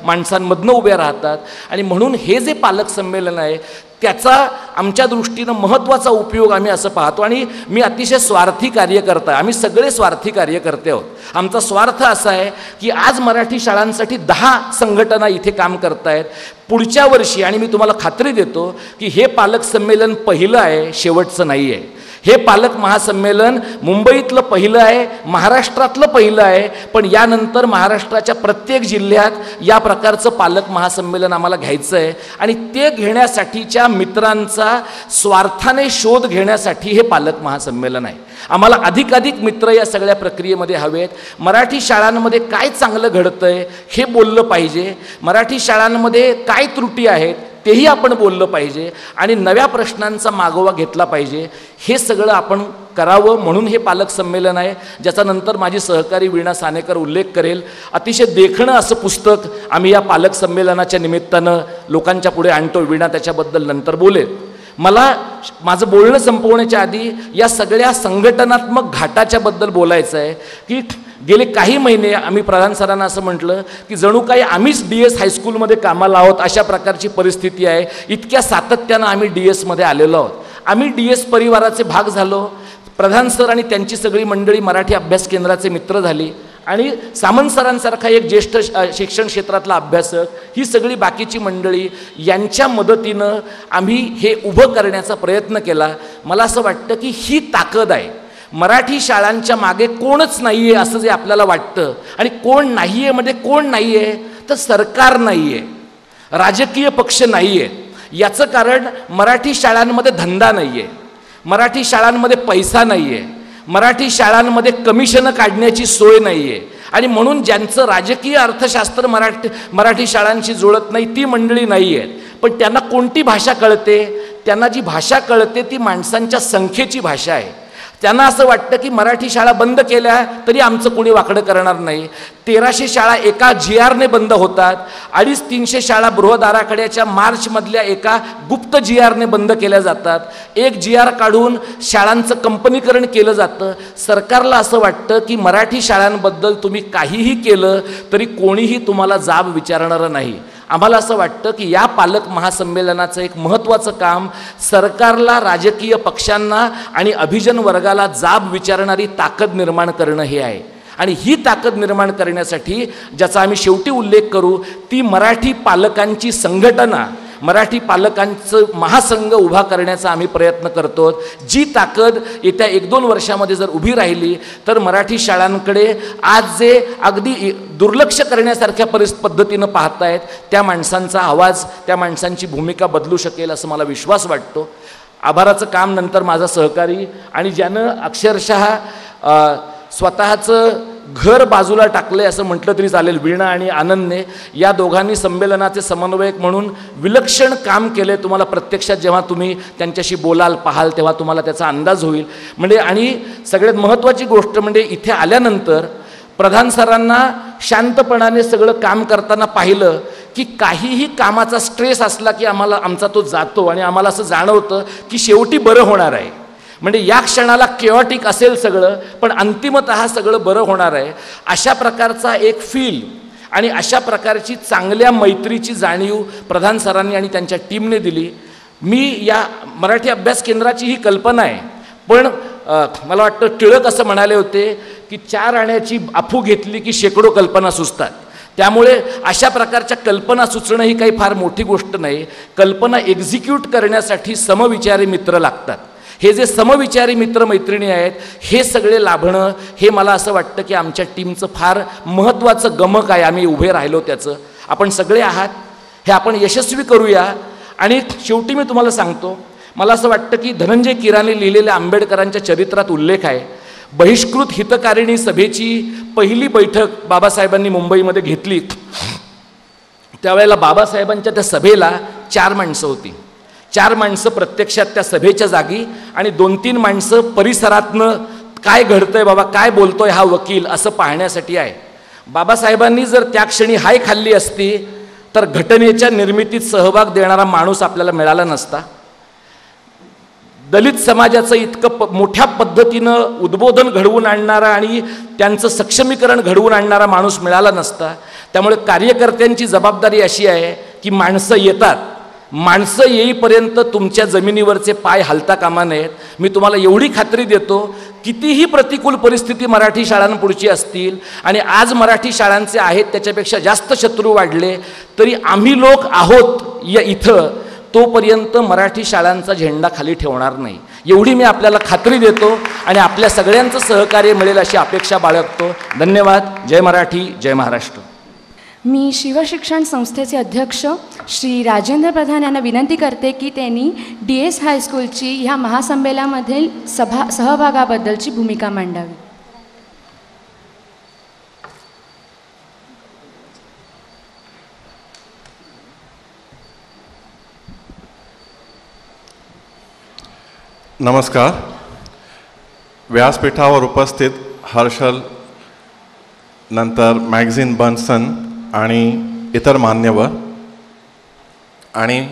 माणसांमधनं उभ्या राहतात. आणि म्हणून हे जे पालक संमेलन आहे त्याचा आमच्या दृष्टीनं महत्त्वाचा उपयोग आम्ही असं पाहतो. आणि मी अतिशय स्वार्थी कार्यकर्ता आहे. आम्ही सगळे स्वार्थी कार्यकर्ते आहोत. आमचा स्वार्थ असा आहे की आज मराठी शाळांसाठी 10 संघटना इथे काम करत आहेत. पुढच्या वर्षी, आणि मी तुम्हाला खात्री देतो की हे पालक संमेलन पहिलं आहे, शेवटचं नाही आहे. हे पालक महासंमेलन मुंबईतलं पहिलं आहे, महाराष्ट्रातलं पहिलं आहे. पण यानंतर महाराष्ट्राच्या प्रत्येक जिल्ह्यात या प्रकारचं पालक महासंमेलन आम्हाला घ्यायचं आहे. आणि ते घेण्यासाठीच्या मित्रांचा स्वार्थाने शोध घेण्यासाठी हे पालक महासंमेलन आहे. आम्हाला अधिकाधिक मित्र या सगळ्या प्रक्रियेमध्ये हवेत. मराठी शाळांमध्ये काय चांगलं घडतंय हे बोललं पाहिजे. मराठी शाळांमध्ये काय त्रुटी आहेत तेही आपण बोललं पाहिजे आणि नव्या प्रश्नांचा मागोवा घेतला पाहिजे. हे सगळं आपण करावं म्हणून हे पालक संमेलन आहे, ज्याचा नंतर माझी सहकारी वीणा सानेकर उल्लेख करेल. अतिशय देखणं असं पुस्तक आम्ही या पालक संमेलनाच्या निमित्तानं लोकांच्या पुढे आणतो. वीणा त्याच्याबद्दल नंतर बोलेल. मला माझं बोलणं संपवण्याच्या आधी या सगळ्या संघटनात्मक घाटाच्याबद्दल बोलायचं आहे की गेले काही महिने आम्ही प्रधान सरांना असं म्हटलं की जणू काही आम्हीच DS हायस्कूलमध्ये कामाला आहोत अशा प्रकारची परिस्थिती आहे. इतक्या सातत्यानं आम्ही DSमध्ये आलेलो आहोत. आम्ही DS परिवाराचे भाग झालो. प्रधान सर आणि त्यांची सगळी मंडळी मराठी अभ्यास केंद्राचे मित्र झाली आणि सामंत सरांसारखा एक ज्येष्ठ शिक्षण क्षेत्रातला अभ्यासक, ही सगळी बाकीची मंडळी यांच्या मदतीनं आम्ही हे उभं करण्याचा प्रयत्न केला. मला असं वाटतं की ही ताकद आहे. मराठी शाळांच्या मागे कोणच नाही आहे असं जे आपल्याला वाटतं, आणि कोण नाही आहे म्हणजे कोण नाही आहे तर सरकार नाही आहे, राजकीय पक्ष नाही आहे. याचं कारण मराठी शाळांमध्ये धंदा नाही आहे, मराठी शाळांमध्ये पैसा नाही आहे, मराठी शाळांमध्ये कमिशनं काढण्याची सोय नाही आहे. आणि म्हणून ज्यांचं राजकीय अर्थशास्त्र मराठी शाळांशी जुळत नाही ती मंडळी नाही आहेत. पण त्यांना कोणती भाषा कळते? त्यांना जी भाषा कळते ती माणसांच्या संख्येची भाषा आहे. त्यांना असं वाटतं की मराठी शाळा बंद केल्या तरी आमचं कोणी वाकडं करणार नाही. 1300 शाळा एका GRने बंद होतात. 250-300 शाळा बृहद आराखड्याच्या मार्चमधल्या एका गुप्त GRने बंद केल्या जातात. एक GR काढून शाळांचं कंपनीकरण केलं जातं. सरकारला असं वाटतं की मराठी शाळांबद्दल तुम्ही काहीही केलं तरी कोणीही तुम्हाला जाब विचारणारं नाही. आम्हाला असं वाटतं की या पालक महासंमेलनाचं एक महत्त्वाचं काम सरकारला, राजकीय पक्षांना आणि अभिजन वर्गाला जाब विचारणारी ताकद निर्माण करणं हे आहे. आणि ही ताकद निर्माण करण्यासाठी ज्याचा आम्ही शेवटी उल्लेख करू ती मराठी पालकांची संघटना, मराठी पालकांचं महासंघ उभा करण्याचा आम्ही प्रयत्न करतो. जी ताकद येत्या 1-2 वर्षामध्ये जर उभी राहिली तर मराठी शाळांकडे आज जे अगदी दुर्लक्ष करण्यासारख्या पद्धतीनं पाहतायत त्या माणसांचा आवाज, त्या माणसांची भूमिका बदलू शकेल असं मला विश्वास वाटतो. आभाराचं काम नंतर माझा सहकारी आणि ज्यानं अक्षरशः स्वतःचं घर बाजूला टाकले असं म्हटलं तरी चालेल. वीणा आणि आनंदने या दोघांनी संमेलनाचे समन्वयक म्हणून विलक्षण काम केले. तुम्हाला प्रत्यक्षात जेव्हा तुम्ही त्यांच्याशी बोलाल पाहाल तेव्हा तुम्हाला त्याचा अंदाज होईल. म्हणजे आणि सगळ्यात महत्त्वाची गोष्ट म्हणजे इथे आल्यानंतर प्रधान सरांना शांतपणाने सगळं काम करताना पाहिलं की काहीही कामाचा स्ट्रेस असला की आमचा तो जातो आणि आम्हाला असं जाणवतं की शेवटी बरं होणार आहे. म्हणजे या क्षणाला केऑटिक असेल सगळं पण अंतिमतः सगळं बरं होणार आहे. अशा प्रकारचा एक फील आणि अशा प्रकारची चांगल्या मैत्रीची जाणीव प्रधान सरांनी आणि त्यांच्या टीमने दिली. मी या मराठी अभ्यास केंद्राची ही कल्पना आहे पण मला वाटतं टिळक असं म्हणाले होते की 4 आण्याची अफू घेतली की शेकडो कल्पना सुचतात. त्यामुळे अशा प्रकारच्या कल्पना सुचणं ही काही फार मोठी गोष्ट नाही. कल्पना एक्झिक्यूट करण्यासाठी समविचारी मित्र लागतात. हे जे समविचारी मित्रमैत्रिणी आहेत हे सगळे लाभणं हे मला असं वाटतं की आमच्या टीमचं फार महत्त्वाचं गमक आहे. आम्ही उभे राहिलो त्याचं. आपण सगळे आहात हे आपण यशस्वी करूया. आणि शेवटी मी तुम्हाला सांगतो मला असं वाटतं की धनंजय कीराने लिहिलेल्या आंबेडकरांच्या चरित्रात उल्लेख आहे. बहिष्कृत हितकारिणी सभेची पहिली बैठक बाबासाहेबांनी मुंबईमध्ये घेतली. त्यावेळेला बाबासाहेबांच्या त्या सभेला 4 माणसं होती. 4 माणसं प्रत्यक्षात त्या सभेच्या जागी आणि 2-3 माणसं परिसरातनं काय घडतंय बाबा काय बोलतोय हा वकील असं पाहण्यासाठी आहे. बाबासाहेबांनी जर त्या क्षणी हाय खाल्ली असती तर घटनेच्या निर्मितीत सहभाग देणारा माणूस आपल्याला मिळाला नसता. दलित समाजाचं इतकं मोठ्या पद्धतीनं उद्बोधन घडवून आणणारा आणि त्यांचं सक्षमीकरण घडवून आणणारा माणूस मिळाला नसता. त्यामुळे कार्यकर्त्यांची जबाबदारी अशी आहे की माणसं येतात. माणसं येईपर्यंत तुमच्या जमिनीवरचे पाय हलता कामा नयेत. मी तुम्हाला एवढी खात्री देतो कितीही प्रतिकूल परिस्थिती मराठी शाळांपुढची असतील आणि आज मराठी शाळांचे आहेत त्याच्यापेक्षा जास्त शत्रू वाढले तरी आम्ही लोक आहोत या इथं तोपर्यंत मराठी शाळांचा झेंडा खाली ठेवणार नाही. एवढी मी आपल्याला खात्री देतो आणि आपल्या सगळ्यांचं सहकार्य मिळेल अशी अपेक्षा बाळगतो. धन्यवाद. जय मराठी, जय महाराष्ट्र. मी शिवशिक्षण संस्थेचे अध्यक्ष श्री राजेंद्र प्रधान यांना विनंती करते की त्यांनी DS हायस्कूलची ह्या महासंमेलनामधील सहभागाबद्दलची भूमिका मांडावी. नमस्कार. व्यासपीठावर उपस्थित हर्षल नंतर मॅगझिन बन्सन आणि इतर मान्यवर आणि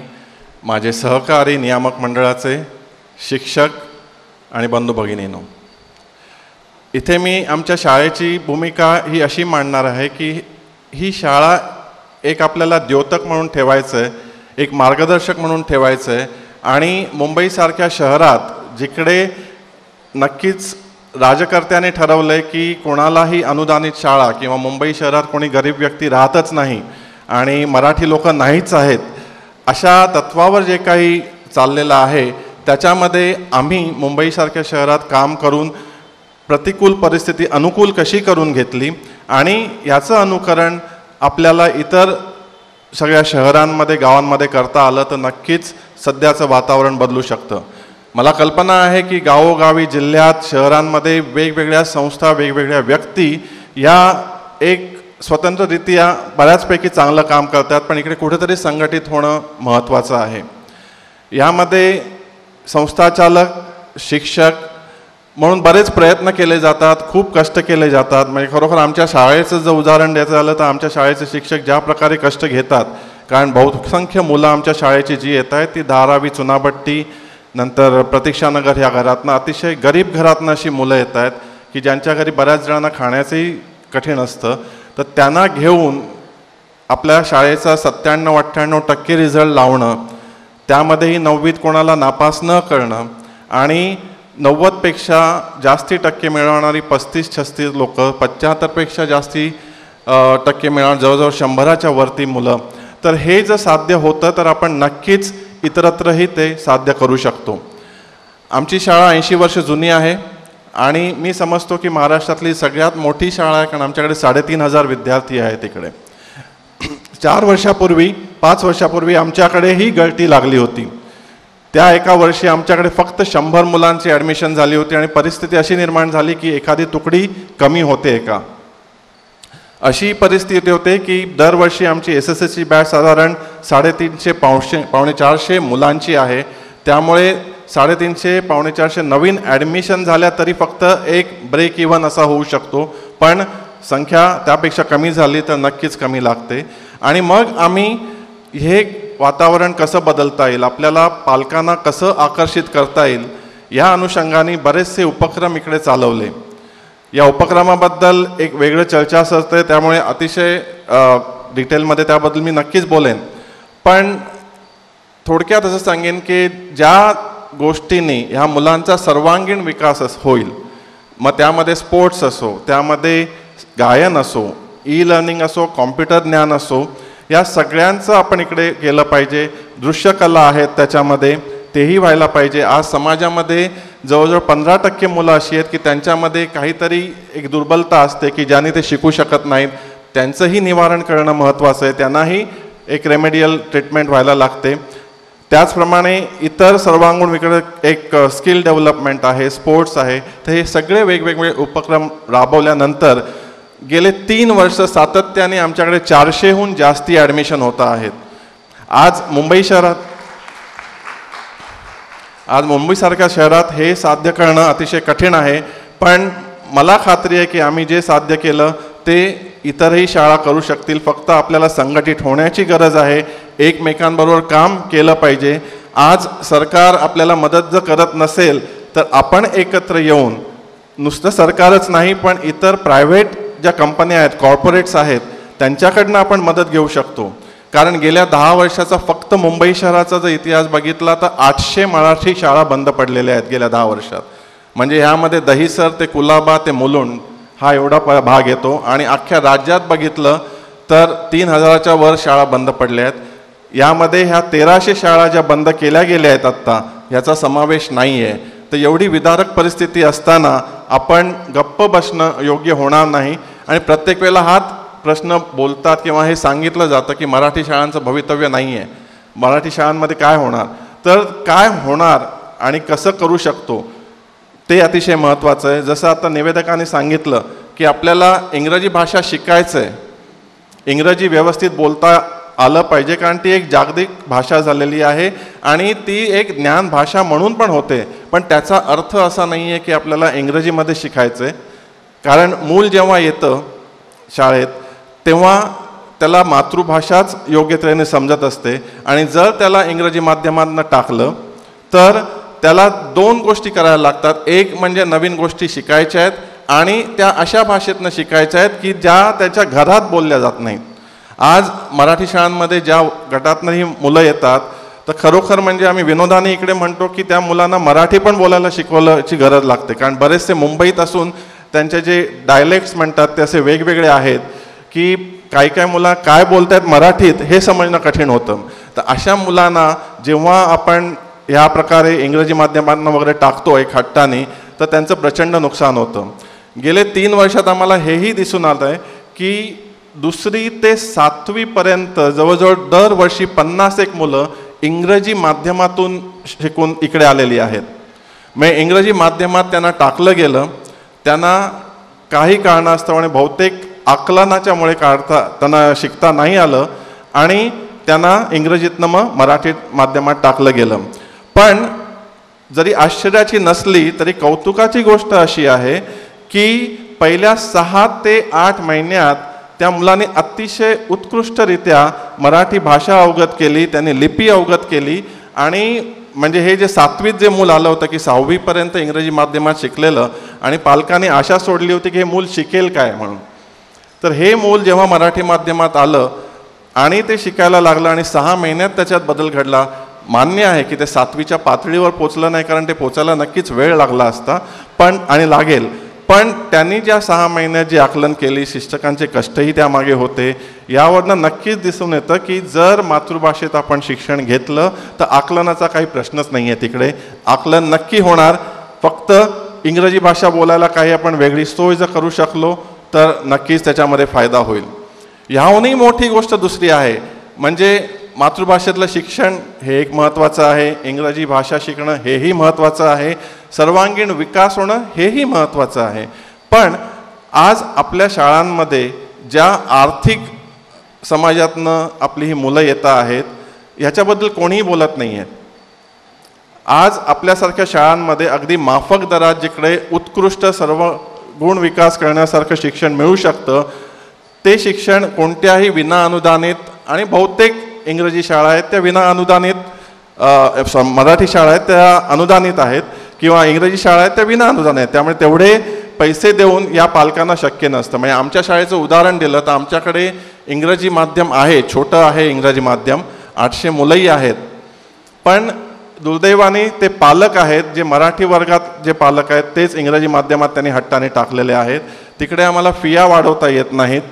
माझे सहकारी नियामक मंडळाचे शिक्षक आणि बंधू भगिनींनो, इथे मी आमच्या शाळेची भूमिका ही अशी मांडणार आहे की ही शाळा एक आपल्याला द्योतक म्हणून ठेवायचं आहे, एक मार्गदर्शक म्हणून ठेवायचं आहे आणि मुंबईसारख्या शहरात जिकडे नक्कीच राजकर्त्याने ठरवलं आहे की कोणालाही अनुदानित शाळा किंवा मुंबई शहरात कोणी गरीब व्यक्ती राहतच नाही आणि मराठी लोक नाहीच आहेत, अशा तत्वावर जे काही चाललेलं आहे त्याच्यामध्ये आम्ही मुंबईसारख्या शहरात काम करून प्रतिकूल परिस्थिती अनुकूल कशी करून घेतली आणि याचं अनुकरण आपल्याला इतर सगळ्या शहरांमध्ये गावांमध्ये करता आलं तर नक्कीच सध्याचं वातावरण बदलू शकतं. मला कल्पना आहे की गावोगावी जिल्ह्यात शहरांमध्ये वेगवेगळ्या संस्था वेगवेगळ्या व्यक्ती या एक स्वतंत्ररित्या बऱ्याचपैकी चांगलं काम करतात पण इकडे कुठेतरी संघटित होणं महत्त्वाचं आहे. यामध्ये संस्थाचालक शिक्षक म्हणून बरेच प्रयत्न केले जातात, खूप कष्ट केले जातात. म्हणजे खरोखर आमच्या शाळेचं जर उदाहरण द्यायचं झालं तर आमच्या शाळेचे शिक्षक ज्या प्रकारे कष्ट घेतात कारण बहुसंख्य मुलं आमच्या शाळेची जी येत आहेत ती धारावी चुनाभट्टी नंतर प्रतीक्षानगर ह्या घरातनं अतिशय गरीब घरातनं अशी मुलं येत आहेत की ज्यांच्या घरी बऱ्याच जणांना खाण्याचंही कठीण असतं. तर त्यांना घेऊन आपल्या शाळेचा 97-98% रिझल्ट लावणं, त्यामध्येही 9वीत कोणाला नापास न करणं आणि 90पेक्षा जास्ती टक्के मिळवणारी 35-36 लोक, 75पेक्षा जास्ती टक्के मिळवणार जवळजवळ 100च्या वरती मुलं. तर हे जर साध्य होतं तर आपण नक्कीच इतरत्रही ते साध्य करू शकतो. आमची शाळा 80 वर्ष जुनी आहे आणि मी समजतो की महाराष्ट्रातली सगळ्यात मोठी शाळा आहे कारण आमच्याकडे 3500 विद्यार्थी आहेत इकडे. 5 वर्षापूर्वी आमच्याकडे ही गळती लागली होती. त्या एका वर्षी आमच्याकडे फक्त 100 मुलांची ॲडमिशन झाली होती आणि परिस्थिती अशी निर्माण झाली की एखादी तुकडी कमी होते का, अशी परिस्थिती होते की दरवर्षी आमची SSSची बॅच साधारण 350-400 मुलांची आहे. त्यामुळे 350-400 नवीन ॲडमिशन झाल्या तरी फक्त एक ब्रेक इव्हन असा होऊ शकतो, पण संख्या त्यापेक्षा कमी झाली तर नक्कीच कमी लागते. आणि मग आम्ही हे वातावरण कसं बदलता येईल, आपल्याला पालकांना कसं आकर्षित करता येईल, या अनुषंगाने बरेचसे उपक्रम इकडे चालवले. या उपक्रमाबद्दल एक वेगळं चर्चा असते, त्यामुळे अतिशय डिटेलमध्ये त्याबद्दल मी नक्कीच बोलेन. पण थोडक्यात असं सांगेन की ज्या गोष्टींनी ह्या मुलांचा सर्वांगीण विकास होईल, मग त्यामध्ये स्पोर्ट्स असो, त्यामध्ये गायन असो, ई लर्निंग असो, कॉम्प्युटर ज्ञान असो, या सगळ्यांचं आपण इकडे केलं पाहिजे. दृश्यकला आहेत त्याच्यामध्ये, तेही व्हायला पाहिजे. आज समाजामध्ये जवळजवळ 15% मुलं अशी आहेत की त्यांच्यामध्ये काहीतरी एक दुर्बलता असते की ज्याने ते शिकू शकत नाहीत. त्यांचंही निवारण करणं महत्त्वाचं आहे, त्यांनाही एक रेमेडियल ट्रीटमेंट व्हायला लागते. त्याचप्रमाणे इतर सर्वांगीण विकास, एक स्किल डेव्हलपमेंट आहे, स्पोर्ट्स आहे. तर हे सगळे वेगवेगळे उपक्रम राबवल्यानंतर गेले 3 वर्ष सातत्याने आमच्याकडे 400हून जास्ती ॲडमिशन होत आहेत. आज मुंबईसारख्या शहरात हे साध्य करणं अतिशय कठीण आहे, पण मला खात्री आहे की आम्ही जे साध्य केलं ते इतरही शाळा करू शकतील. फक्त आपल्याला संघटित होण्याची गरज आहे, एकमेकांबरोबर काम केलं पाहिजे. आज सरकार आपल्याला मदत जर करत नसेल तर आपण एकत्र येऊन, नुसतं सरकारच नाही पण इतर प्रायव्हेट ज्या कंपन्या आहेत, कॉर्पोरेट्स आहेत, त्यांच्याकडनं आपण मदत घेऊ शकतो. कारण गेल्या 10 वर्षाचा फक्त मुंबई शहराचा जर इतिहास बघितला तर 800 मराठी शाळा बंद पडलेल्या आहेत गेल्या 10 वर्षात. म्हणजे ह्यामध्ये दहिसर ते कुलाबा ते मुलुंड हा एवढा भाग येतो. आणि अख्ख्या राज्यात बघितलं तर 3000च्या वर शाळा बंद पडल्या आहेत. यामध्ये ह्या 1300 शाळा ज्या बंद केल्या गेल्या आहेत आत्ता, ह्याचा समावेश नाही आहे. तर एवढी विदारक परिस्थिती असताना आपण गप्प बसणं योग्य होणार नाही. आणि प्रत्येक वेळेला हात प्रश्न बोलतात किंवा हे सांगितलं जातं की मराठी शाळांचं भवितव्य नाही आहे, मराठी शाळांमध्ये काय होणार. तर काय होणार आणि कसं करू शकतो ते अतिशय महत्त्वाचं आहे. जसं आता निवेदकांनी सांगितलं की आपल्याला इंग्रजी भाषा शिकायचं आहे, इंग्रजी व्यवस्थित बोलता आलं पाहिजे, कारण ती एक जागतिक भाषा झालेली आहे आणि ती एक ज्ञान भाषा म्हणून पण होते. पण त्याचा अर्थ असा नाही आहे की आपल्याला इंग्रजीमध्ये शिकायचं आहे. कारण मूल जेव्हा येतं शाळेत तेव्हा त्याला मातृभाषाच योग्य तऱ्हेने समजत असते. आणि जर त्याला इंग्रजी माध्यमांना टाकलं तर त्याला 2 गोष्टी करायला लागतात. एक म्हणजे नवीन गोष्टी शिकायच्या आहेत आणि त्या अशा भाषेतनं शिकायच्या आहेत की ज्या त्याच्या घरात बोलल्या जात नाहीत. आज मराठी शाळांमध्ये ज्या गटातनंही मुलं येतात तर खरोखर म्हणजे आम्ही विनोदाने इकडे म्हणतो की त्या मुलांना मराठी पण बोलायला शिकवल्याची गरज लागते. कारण बरेचसे मुंबईत असून त्यांचे जे डायलेक्ट्स म्हणतात ते असे वेगवेगळे आहेत की काही मुलं काय बोलत आहेत मराठीत हे समजणं कठीण होतं. तर अशा मुलांना जेव्हा आपण ह्या प्रकारे इंग्रजी माध्यमांना वगैरे टाकतो एक हट्टाने, तर त्यांचं प्रचंड नुकसान होतं. गेले 3 वर्षात आम्हाला हेही दिसून आलं आहे की 2री ते 7वी पर्यंत जवळजवळ दरवर्षी 51 मुलं इंग्रजी माध्यमातून शिकून इकडे आलेली आहेत. मग इंग्रजी माध्यमात त्यांना टाकलं गेलं, त्यांना काही कारणास्तव बहुतेक आकलनाच्यामुळे त्यांना शिकता नाही आलं आणि त्यांना इंग्रजीतनं मग मराठी माध्यमात टाकलं गेलं. पण जरी आश्चर्याची नसली तरी कौतुकाची गोष्ट अशी आहे की पहिल्या 6 ते 8 महिन्यात त्या मुलाने अतिशय उत्कृष्टरित्या मराठी भाषा अवगत केली, त्यांनी लिपी अवगत केली. आणि म्हणजे हे जे 7वीत जे मूल आलं होतं की 6वीपर्यंत इंग्रजी माध्यमात शिकलेलं आणि पालकांनी आशा सोडली होती की हे मूल शिकेल काय म्हणून, तर हे मूल जेव्हा मराठी माध्यमात आलं आणि ते शिकायला लागलं आणि 6 महिन्यात त्याच्यात बदल घडला. मान्य आहे की ते 7वीच्या पातळीवर पोचलं नाही, कारण ते पोचायला नक्कीच वेळ लागला असता पण आणि लागेल. पण त्यांनी ज्या 6 महिन्यात जी आकलन केली, शिक्षकांचे कष्टही त्यामागे होते. यावरनं नक्कीच दिसून येतं की जर मातृभाषेत आपण शिक्षण घेतलं तर आकलनाचा काही प्रश्नच नाही आहे. तिकडे आकलन नक्की होणार. फक्त इंग्रजी भाषा बोलायला काही आपण वेगळी सोय जर करू शकलो तर नक्कीच त्याच्यामध्ये फायदा होईल. ह्याहूनही मोठी गोष्ट दुसरी आहे, म्हणजे मातृभाषेतलं शिक्षण हे एक महत्त्वाचं आहे, इंग्रजी भाषा शिकणं हेही महत्त्वाचं आहे, सर्वांगीण विकास होणं हेही महत्त्वाचं आहे. पण आज आपल्या शाळांमध्ये ज्या आर्थिक समाजातनं आपली ही मुलं येत आहेत ह्याच्याबद्दल कोणीही बोलत नाही आहे. आज आपल्यासारख्या शाळांमध्ये अगदी माफक दरात जिकडे उत्कृष्ट सर्व गुण विकास करण्यासारखं शिक्षण मिळू शकतं ते शिक्षण कोणत्याही विनाअनुदानित, आणि बहुतेक इंग्रजी शाळा आहेत त्या विनाअनुदानित, मराठी शाळा आहेत त्या अनुदानित आहेत किंवा इंग्रजी शाळा आहेत त्या विनाअनुदानित आहेत. त्यामुळे तेवढे पैसे देऊन या पालकांना शक्य नसतं. म्हणजे आमच्या शाळेचं उदाहरण दिलं तर आमच्याकडे इंग्रजी माध्यम आहे, छोटं आहे इंग्रजी माध्यम, 800 मुलंही आहेत. पण दुर्दैवाने ते पालक आहेत जे मराठी वर्गात जे पालक आहेत तेच इंग्रजी माध्यमात त्यांनी हट्टाने टाकलेले आहेत. तिकडे आम्हाला फिया वाढवता येत नाहीत,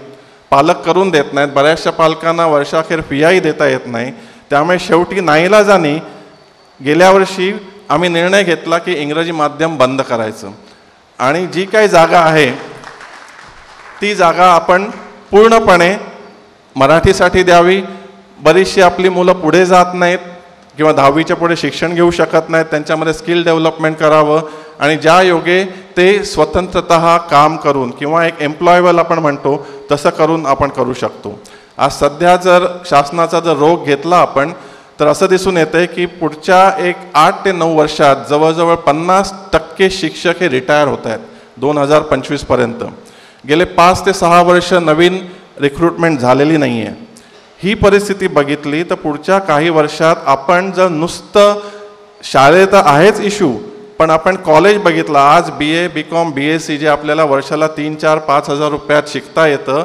पालक करून देत नाहीत, बऱ्याचशा पालकांना वर्षाखेर फियाही देता येत नाही. त्यामुळे शेवटी नाईलाजाने गेल्या वर्षी आम्ही निर्णय घेतला की इंग्रजी माध्यम बंद करायचं आणि जी काही जागा आहे ती जागा आपण पूर्णपणे मराठीसाठी द्यावी. बरीचशी आपली मुलं पुढे जात नाहीत किंवा 10वीच्या पुढे शिक्षण घेऊ शकत नाहीत, त्यांच्यामध्ये स्किल डेव्हलपमेंट करावं आणि ज्या योगे ते स्वतंत्रतः काम करून किंवा एक एम्प्लॉयबल आपण म्हणतो तसं करून आपण करू शकतो. आज सध्या जर शासनाचा जर रोग घेतला आपण तर असं दिसून येतं की पुढच्या एक 8 ते 9 वर्षात जवळजवळ 50% शिक्षक हे रिटायर होत आहेत 2025पर्यंत. गेले 5 ते 6 वर्ष नवीन रिक्रुटमेंट झालेली नाही आहे. ही परिस्थिती बघितली तर पुढच्या काही वर्षात आपण जर नुसतं शाळेत आहेच इश्यू, पण आपण कॉलेज बघितलं, आज BA, BCom, BSc जे आपल्याला वर्षाला 3, 4, 5 हजार रुपयात शिकता येतं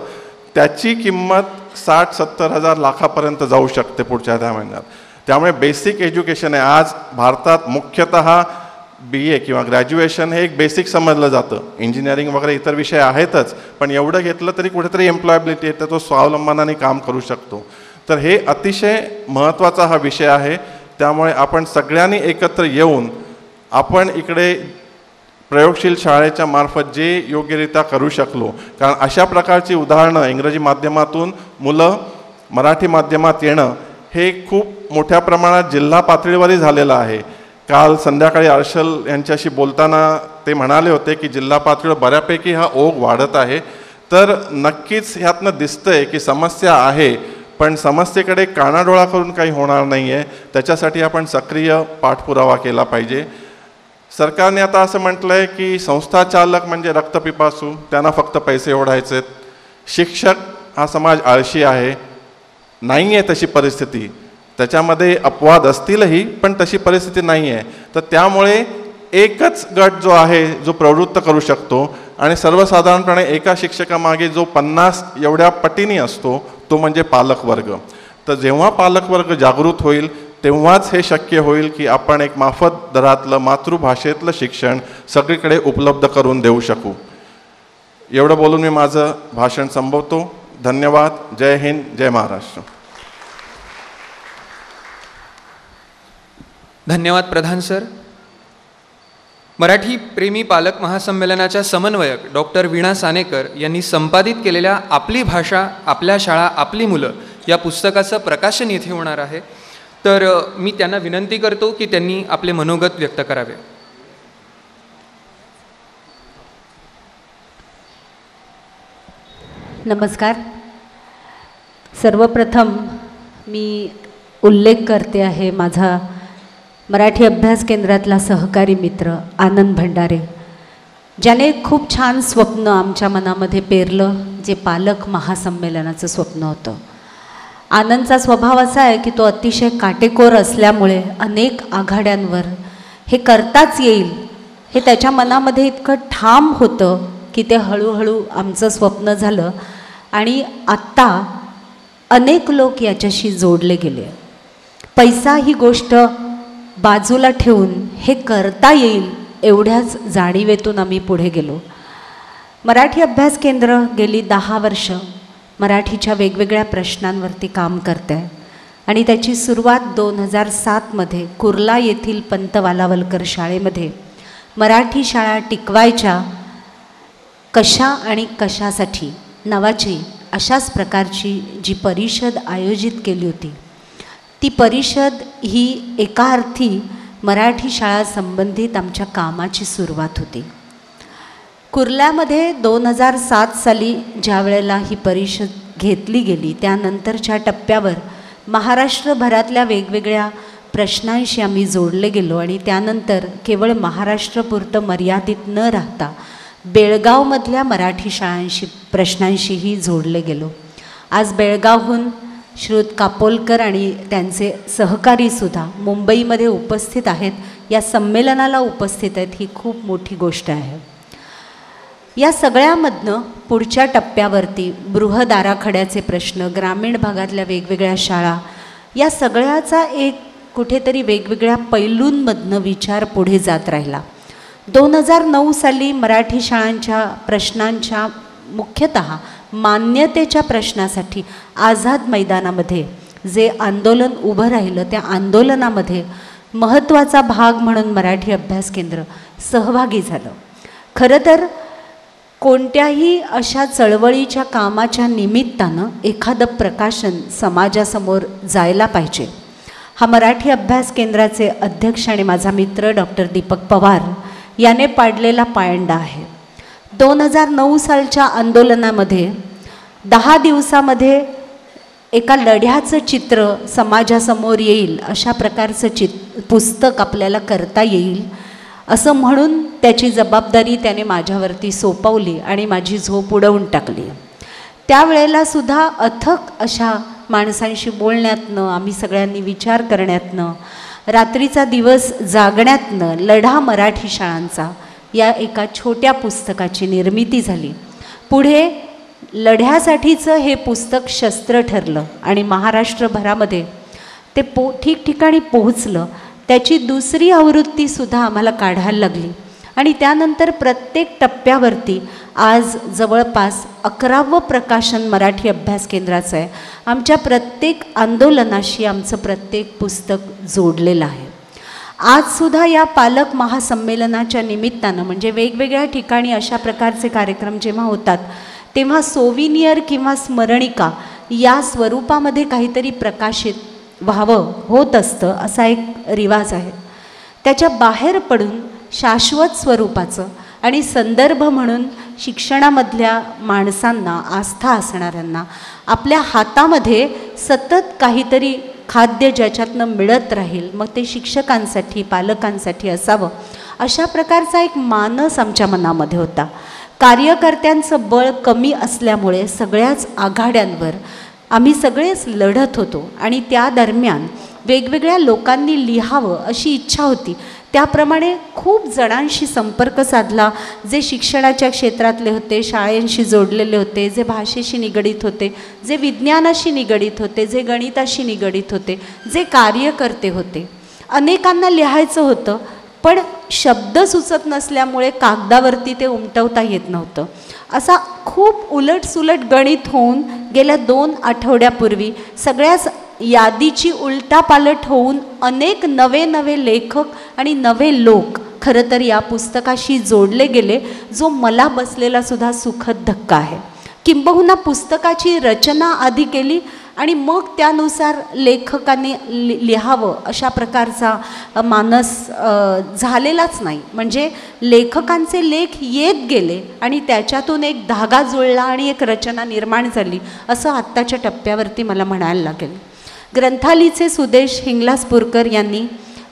त्याची किंमत 60-70 हजार लाखापर्यंत जाऊ शकते पुढच्या 10 महिन्यात. त्यामुळे बेसिक एज्युकेशन आहे. आज भारतात मुख्यतः BA किंवा ग्रॅज्युएशन हे एक बेसिक समजलं जातं. इंजिनिअरिंग वगैरे इतर विषय आहेतच, पण एवढं घेतलं तरी कुठेतरी एम्प्लॉयबिलिटी येते, तो स्वावलंबनाने काम करू शकतो. तर हे अतिशय महत्त्वाचा हा विषय आहे. त्यामुळे आपण सगळ्यांनी एकत्र येऊन आपण इकडे प्रयोगशील शाळेच्या मार्फत जे योग्यरित्या करू शकलो, कारण अशा प्रकारची उदाहरणं इंग्रजी माध्यमातून मुलं मराठी माध्यमात येणं हे खूप मोठ्या प्रमाणात जिल्हा पातळीवरही झालेलं आहे. काल संध्याकाळी हर्षल यांच्याशी बोलताना ते म्हणाले होते की जिल्हा पातळीवर बऱ्यापैकी हा ओघ वाढत आहे. तर नक्कीच ह्यातनं दिसतंय की समस्या आहे, पण समस्येकडे कानाडोळा करून काही होणार नाही आहे. त्याच्यासाठी आपण सक्रिय पाठपुरावा केला पाहिजे. सरकारने आता असं म्हटलं आहे की संस्था चालक म्हणजे रक्तपिपासू, त्यांना फक्त पैसे ओढायचे. शिक्षक हा समाज आळशी आहे, नाही आहे तशी परिस्थिती. त्याच्यामध्ये अपवाद असतीलही पण तशी परिस्थिती नाही आहे. तर त्यामुळे एकच गट जो आहे जो प्रवृत्त करू शकतो आणि सर्वसाधारणपणे एका शिक्षकामागे जो 50 एवढ्या पटीने असतो तो म्हणजे पालकवर्ग. तर जेव्हा पालकवर्ग जागृत होईल तेव्हाच हे शक्य होईल की आपण एक माफक दरातलं मातृभाषेतलं शिक्षण सगळीकडे उपलब्ध करून देऊ शकू. एवढं बोलून मी माझं भाषण संपवतो. धन्यवाद. जय हिंद, जय महाराष्ट्र. धन्यवाद प्रधान सर. मराठी प्रेमी पालक महासंमेलनाच्या समन्वयक डॉक्टर वीणा सानेकर यांनी संपादित केलेल्या आपली भाषा, आपल्या शाळा, आपली मुलं या पुस्तकाचं प्रकाशन येथे होणार आहे. तर मी त्यांना विनंती करतो की त्यांनी आपले मनोगत व्यक्त करावे. नमस्कार. सर्वप्रथम मी उल्लेख करते आहे माझा मराठी अभ्यास केंद्रातला सहकारी मित्र आनंद भंडारे, ज्याने खूप छान स्वप्न आमच्या मनामध्ये पेरलं, जे पालक महासंमेलनाचं स्वप्न होतं. आनंदचा स्वभाव असा आहे की तो अतिशय काटेकोर असल्यामुळे अनेक आघाड्यांवर हे करताच येईल हे त्याच्या मनामध्ये इतकं ठाम होतं की ते हळूहळू आमचं स्वप्न झालं आणि आत्ता अनेक लोक याच्याशी जोडले गेले. पैसा ही गोष्ट बाजूला ठेवून हे करता येईल एवढ्याच जाणीवेतून आम्ही पुढे गेलो. मराठी अभ्यास केंद्र गेली 10 वर्ष मराठीच्या वेगवेगळ्या प्रश्नांवरती काम करते आहे आणि त्याची सुरुवात 2007मध्ये कुर्ला येथील पंत वालावलकर शाळेमध्ये मराठी शाळा टिकवायच्या कशा आणि कशासाठी नावाची अशाच प्रकारची जी परिषद आयोजित केली होती ती परिषद ही एका अर्थी मराठी शाळा संबंधित आमच्या कामाची सुरुवात होती. कुर्ल्यामध्ये 2007 साली ज्या वेळेला ही परिषद घेतली गेली, त्यानंतरच्या टप्प्यावर महाराष्ट्रभरातल्या वेगवेगळ्या प्रश्नांशी आम्ही जोडले गेलो आणि त्यानंतर केवळ महाराष्ट्रपुरतं मर्यादित न राहता बेळगावमधल्या मराठी शाळांशी प्रश्नांशीही जोडले गेलो. आज बेळगावहून श्रुत कापोलकर आणि त्यांचे सहकारीसुद्धा मुंबईमध्ये उपस्थित आहेत, या संमेलनाला उपस्थित आहेत. ही खूप मोठी गोष्ट आहे. या सगळ्यामधनं पुढच्या टप्प्यावरती बृहद आराखड्याचे प्रश्न, ग्रामीण भागातल्या वेगवेगळ्या शाळा, या सगळ्याचा एक कुठेतरी वेगवेगळ्या पैलूंमधनं विचार पुढे जात राहिला. 2009 साली मराठी शाळांच्या प्रश्नांच्या मुख्यतः मान्यतेच्या प्रश्नासाठी आझाद मैदानामध्ये जे आंदोलन उभं राहिलं, त्या आंदोलनामध्ये महत्त्वाचा भाग म्हणून मराठी अभ्यास केंद्र सहभागी झालं. खरं तर कोणत्याही अशा चळवळीच्या कामाच्या निमित्तानं एखादं प्रकाशन समाजासमोर जायला पाहिजे. हा मराठी अभ्यास केंद्राचे अध्यक्ष आणि माझा मित्र डॉक्टर दीपक पवार याने पाडलेला पायंडा आहे. 2009 सालच्या आंदोलनामध्ये 10 दिवसामध्ये एका लढ्याचं चित्र समाजासमोर येईल अशा प्रकारचं पुस्तक आपल्याला करता येईल असं म्हणून त्याची जबाबदारी त्याने माझ्यावरती सोपवली आणि माझी झोप उडवून टाकली. त्यावेळेला सुद्धा अथक अशा माणसांशी बोलण्यातनं, आम्ही सगळ्यांनी विचार करण्यातनं, रात्रीचा दिवस जागण्यातनं लढा मराठी शाळांचा या एका छोट्या पुस्तकाची निर्मिती झाली. पुढे लढ्यासाठीचं हे पुस्तक शस्त्र ठरलं आणि महाराष्ट्रभरामध्ये ते ठिकठिकाणी पोहोचलं. त्याची दुसरी आवृत्तीसुद्धा आम्हाला काढायला लागली आणि त्यानंतर प्रत्येक टप्प्यावरती आज जवळपास 11वं प्रकाशन मराठी अभ्यास केंद्राचं आहे. आमच्या प्रत्येक आंदोलनाशी आमचं प्रत्येक पुस्तक जोडलेलं आहे. आजसुद्धा या पालक महासंमेलनाच्या निमित्तानं म्हणजे वेगवेगळ्या ठिकाणी अशा प्रकारचे कार्यक्रम जेव्हा होतात तेव्हा सोविनियर किंवा स्मरणिका या स्वरूपामध्ये काहीतरी प्रकाशित व्हावं होत असतं, असा एक रिवाज आहे. त्याच्या बाहेर पडून शाश्वत स्वरूपाचं आणि संदर्भ म्हणून शिक्षणामधल्या माणसांना, आस्था असणाऱ्यांना आपल्या हातामध्ये सतत काहीतरी खाद्य ज्याच्यातनं मिळत राहील, मग ते शिक्षकांसाठी, पालकांसाठी असावं, अशा प्रकारचा एक मानस आमच्या मनामध्ये होता. कार्यकर्त्यांचं बळ कमी असल्यामुळे सगळ्याच आघाड्यांवर आम्ही सगळेच लढत होतो आणि त्या दरम्यान वेगवेगळ्या लोकांनी लिहावं अशी इच्छा होती. त्याप्रमाणे खूप जणांशी संपर्क साधला, जे शिक्षणाच्या क्षेत्रातले होते, शाळेंशी जोडलेले होते, जे भाषेशी निगडीत होते, जे विज्ञानाशी निगडीत होते, जे गणिताशी निगडीत होते, जे कार्यकर्ते होते. अनेकांना लिहायचं होतं पण शब्द सुचत नसल्यामुळे कागदावरती ते उमटवता येत नव्हतं. असा खूप उलटसुलट गणित होऊन गेल्या 2 आठवड्यापूर्वी सगळ्याच यादीची उलटापालट होऊन अनेक नवे नवे लेखक आणि नवे लोक खरं तर या पुस्तकाशी जोडले गेले, जो मला बसलेला सुद्धा सुखद धक्का आहे. किंबहुना पुस्तकाची रचना आधी केली आणि मग त्यानुसार लेखकांनी लिहावं अशा प्रकारचा मानस झालेलाच नाही. म्हणजे लेखकांचे लेख येत गेले आणि त्याच्यातून एक धागा जुळला आणि एक रचना निर्माण झाली असं आत्ताच्या टप्प्यावरती मला म्हणायला लागेल. ग्रंथालीचे सुदेश हिंगलाजपूरकर यांनी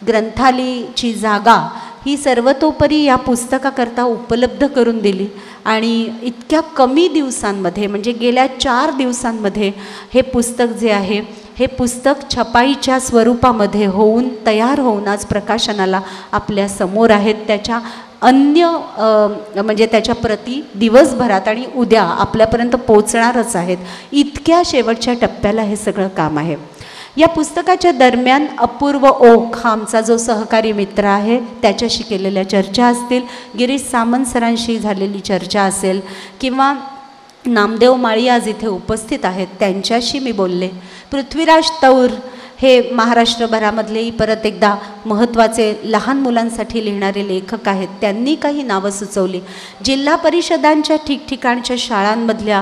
ग्रंथालीची जागा ही सर्वतोपरी या पुस्तकाकरता उपलब्ध करून दिली आणि इतक्या कमी दिवसांमध्ये म्हणजे गेल्या 4 दिवसांमध्ये हे पुस्तक जे आहे हे पुस्तक छपाईच्या स्वरूपामध्ये होऊन तयार होऊन आज प्रकाशनाला आपल्या समोर आहेत. त्याच्या अन्य म्हणजे त्याच्या प्रती दिवसभरात आणि उद्या आपल्यापर्यंत पोचणारच आहेत. इतक्या शेवटच्या टप्प्याला हे सगळं काम आहे. या पुस्तकाच्या दरम्यान अपूर्व ओक हा आमचा जो सहकारी मित्र आहे त्याच्याशी केलेल्या चर्चा असतील, गिरीश सामंत सरांशी झालेली चर्चा असेल किंवा नामदेव माळी आज इथे उपस्थित आहेत त्यांच्याशी मी बोलले. पृथ्वीराज तौर हे महाराष्ट्रभरामधलेही परत एकदा महत्त्वाचे लहान मुलांसाठी लिहिणारे लेखक आहेत, त्यांनी काही नावं सुचवली. जिल्हा परिषदांच्या ठिकठिकाणच्या शाळांमधल्या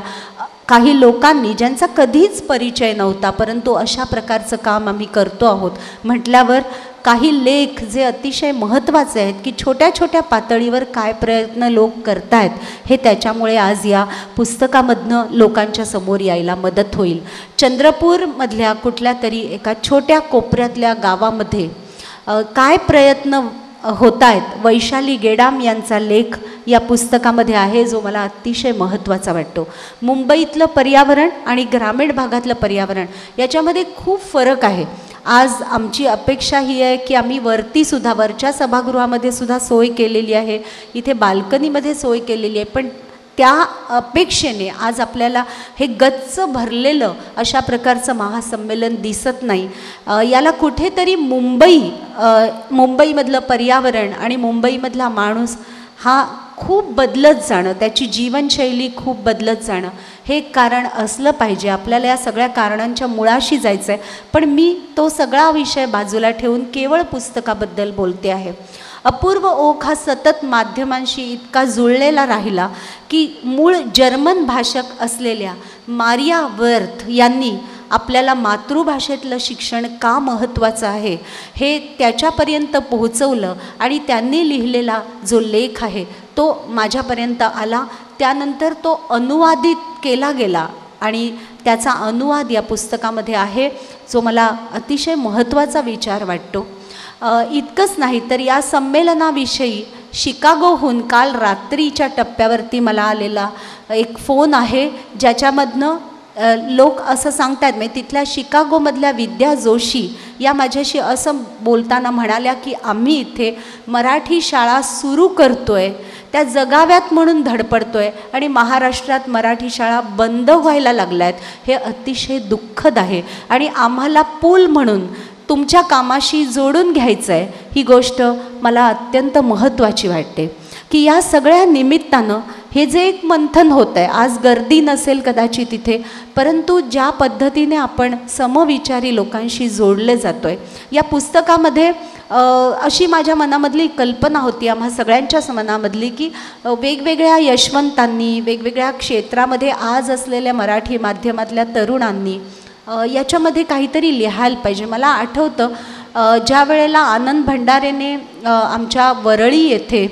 काही लोकांनी ज्यांचा कधीच परिचय नव्हता, परंतु अशा प्रकारचं काम आम्ही करतो आहोत म्हटल्यावर काही लेख जे अतिशय महत्त्वाचे आहेत की छोट्या छोट्या पातळीवर काय प्रयत्न लोक करतायत हे त्याच्यामुळे आज या पुस्तकामधनं लोकांच्या समोर यायला मदत होईल. चंद्रपूरमधल्या कुठल्या तरी एका छोट्या कोपऱ्यातल्या गावामध्ये काय प्रयत्न होत आहेत, वैशाली गेडाम यांचा लेख या पुस्तकामध्ये आहे जो मला अतिशय महत्त्वाचा वाटतो. मुंबईतलं पर्यावरण आणि ग्रामीण भागातलं पर्यावरण याच्यामध्ये खूप फरक आहे. आज आमची अपेक्षा ही आहे की आम्ही वरच्या सभागृहामध्ये सुद्धा सोय केलेली आहे, इथे बाल्कनीमध्ये सोय केलेली आहे, पण त्या अपेक्षेने आज आपल्याला हे गच्च भरलेलं अशा प्रकारचं महासंमेलन दिसत नाही. याला कुठेतरी मुंबईमधलं पर्यावरण आणि मुंबईमधला माणूस हा खूप बदलत जाणं, त्याची जीवनशैली खूप बदलत जाणं हे कारण असलं पाहिजे. आपल्याला या सगळ्या कारणांच्या मुळाशी जायचं आहे, पण मी तो सगळा विषय बाजूला ठेवून केवळ पुस्तकाबद्दल बोलते आहे. अपूर्व ओक हा सतत माध्यमांशी इतका जुळलेला राहिला की मूळ जर्मन भाषक असलेल्या मारिया वर्थ यांनी आपल्याला मातृभाषेतलं शिक्षण का महत्त्वाचं आहे हे त्याच्यापर्यंत पोहोचवलं आणि त्यांनी लिहिलेला जो लेख आहे तो माझ्यापर्यंत आला. त्यानंतर तो अनुवादित केला गेला आणि त्याचा अनुवाद या पुस्तकामध्ये आहे जो मला अतिशय महत्त्वाचा विचार वाटतो. इतकंच नाही तर या संमेलनाविषयी शिकागोहून काल रात्रीच्या टप्प्यावरती मला आलेला एक फोन आहे ज्याच्यामधनं लोक असं सांगतात, म्हणजे तिथल्या शिकागोमधल्या विद्या जोशी या माझ्याशी असं बोलताना म्हणाल्या की आम्ही इथे मराठी शाळा सुरू करतोय, त्या जगाव्यात म्हणून धडपडतोय आणि महाराष्ट्रात मराठी शाळा बंद व्हायला लागल्या आहेत. हे अतिशय दुःखद आहे आणि आम्हाला पूल म्हणून तुमच्या कामाशी जोडून घ्यायचं आहे. ही गोष्ट मला अत्यंत महत्त्वाची वाटते की या सगळ्या निमित्तानं हे जे एक मंथन होतं आहे, आज गर्दी नसेल कदाचित इथे, परंतु ज्या पद्धतीने आपण समविचारी लोकांशी जोडले जातो आहे. या पुस्तकामध्ये अशी माझ्या मनामधली कल्पना होती, आम्हा सगळ्यांच्याच मनामधली, की वेगवेगळ्या यशवंतांनी, वेगवेगळ्या क्षेत्रामध्ये आज असलेल्या मराठी माध्यमातल्या तरुणांनी याच्यामध्ये काहीतरी लिहायला पाहिजे. मला आठवतं ज्या वेळेला आनंद भंडारेने आमच्या वरळी येथे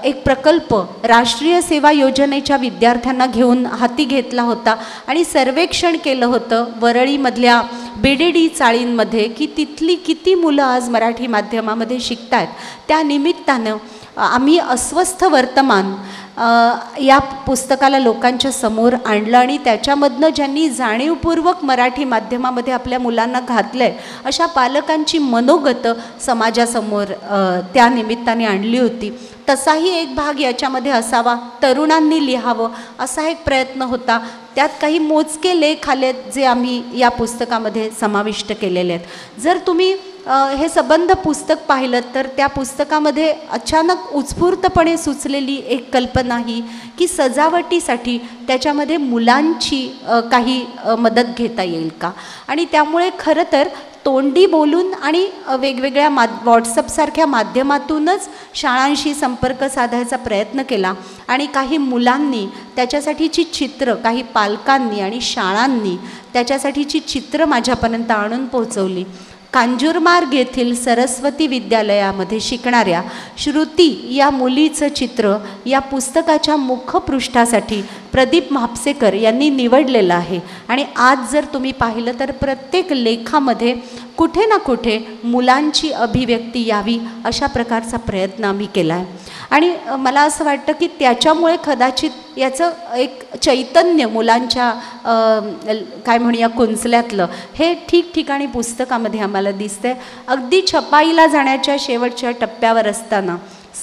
एक प्रकल्प राष्ट्रीय सेवा योजनेच्या विद्यार्थ्यांना घेऊन हाती घेतला होता आणि सर्वेक्षण केलं होतं वरळीमधल्या BDD चाळींमध्ये की तिथली किती मुलं आज मराठी माध्यमामध्ये शिकत आहेत. त्या निमित्तानं आम्ही अस्वस्थ वर्तमान या पुस्तकाला लोकांच्या समोर आणलं आणि त्याच्यामधनं ज्यांनी जाणीवपूर्वक मराठी माध्यमामध्ये आपल्या मुलांना घातलं आहे अशा पालकांची मनोगतं समाजासमोर त्या निमित्ताने आणली होती. तसाही एक भाग याच्यामध्ये असावा, तरुणांनी लिहावं असा एक प्रयत्न होता. त्यात काही मोजके लेख आलेत जे आम्ही या पुस्तकामध्ये समाविष्ट केलेले आहेत. जर तुम्ही हे संबंध पुस्तक पाहिलं तर त्या पुस्तकामध्ये अचानक उत्स्फूर्तपणे सुचलेली एक कल्पना ही की सजावटीसाठी त्याच्यामध्ये मुलांची काही मदत घेता येईल का. आणि त्यामुळे खरं तर तोंडी बोलून आणि वेगवेगळ्या व्हॉट्सअपसारख्या माध्यमातूनच शाळांशी संपर्क साधायचा प्रयत्न केला आणि काही मुलांनी त्याच्यासाठीची चित्र, काही पालकांनी आणि शाळांनी त्याच्यासाठीची चित्र माझ्यापर्यंत आणून पोहोचवली. कांजूरमार्ग येथील सरस्वती विद्यालयामध्ये शिकणाऱ्या श्रुती या मुलीचं चित्र या पुस्तकाच्या मुखपृष्ठासाठी प्रदीप म्हापसेकर यांनी निवडलेलं आहे. आणि आज जर तुम्ही पाहिलं तर प्रत्येक लेखामध्ये कुठे ना कुठे मुलांची अभिव्यक्ती यावी अशा प्रकारचा प्रयत्न आम्ही केला आहे. आणि मला असं वाटतं की त्याच्यामुळे कदाचित याचं एक चैतन्य मुलांच्या काय म्हणूया कुंचल्यातलं हे ठिकठिकाणी पुस्तकामध्ये आम्हाला दिसतंय. अगदी छपाईला जाण्याच्या शेवटच्या टप्प्यावर असताना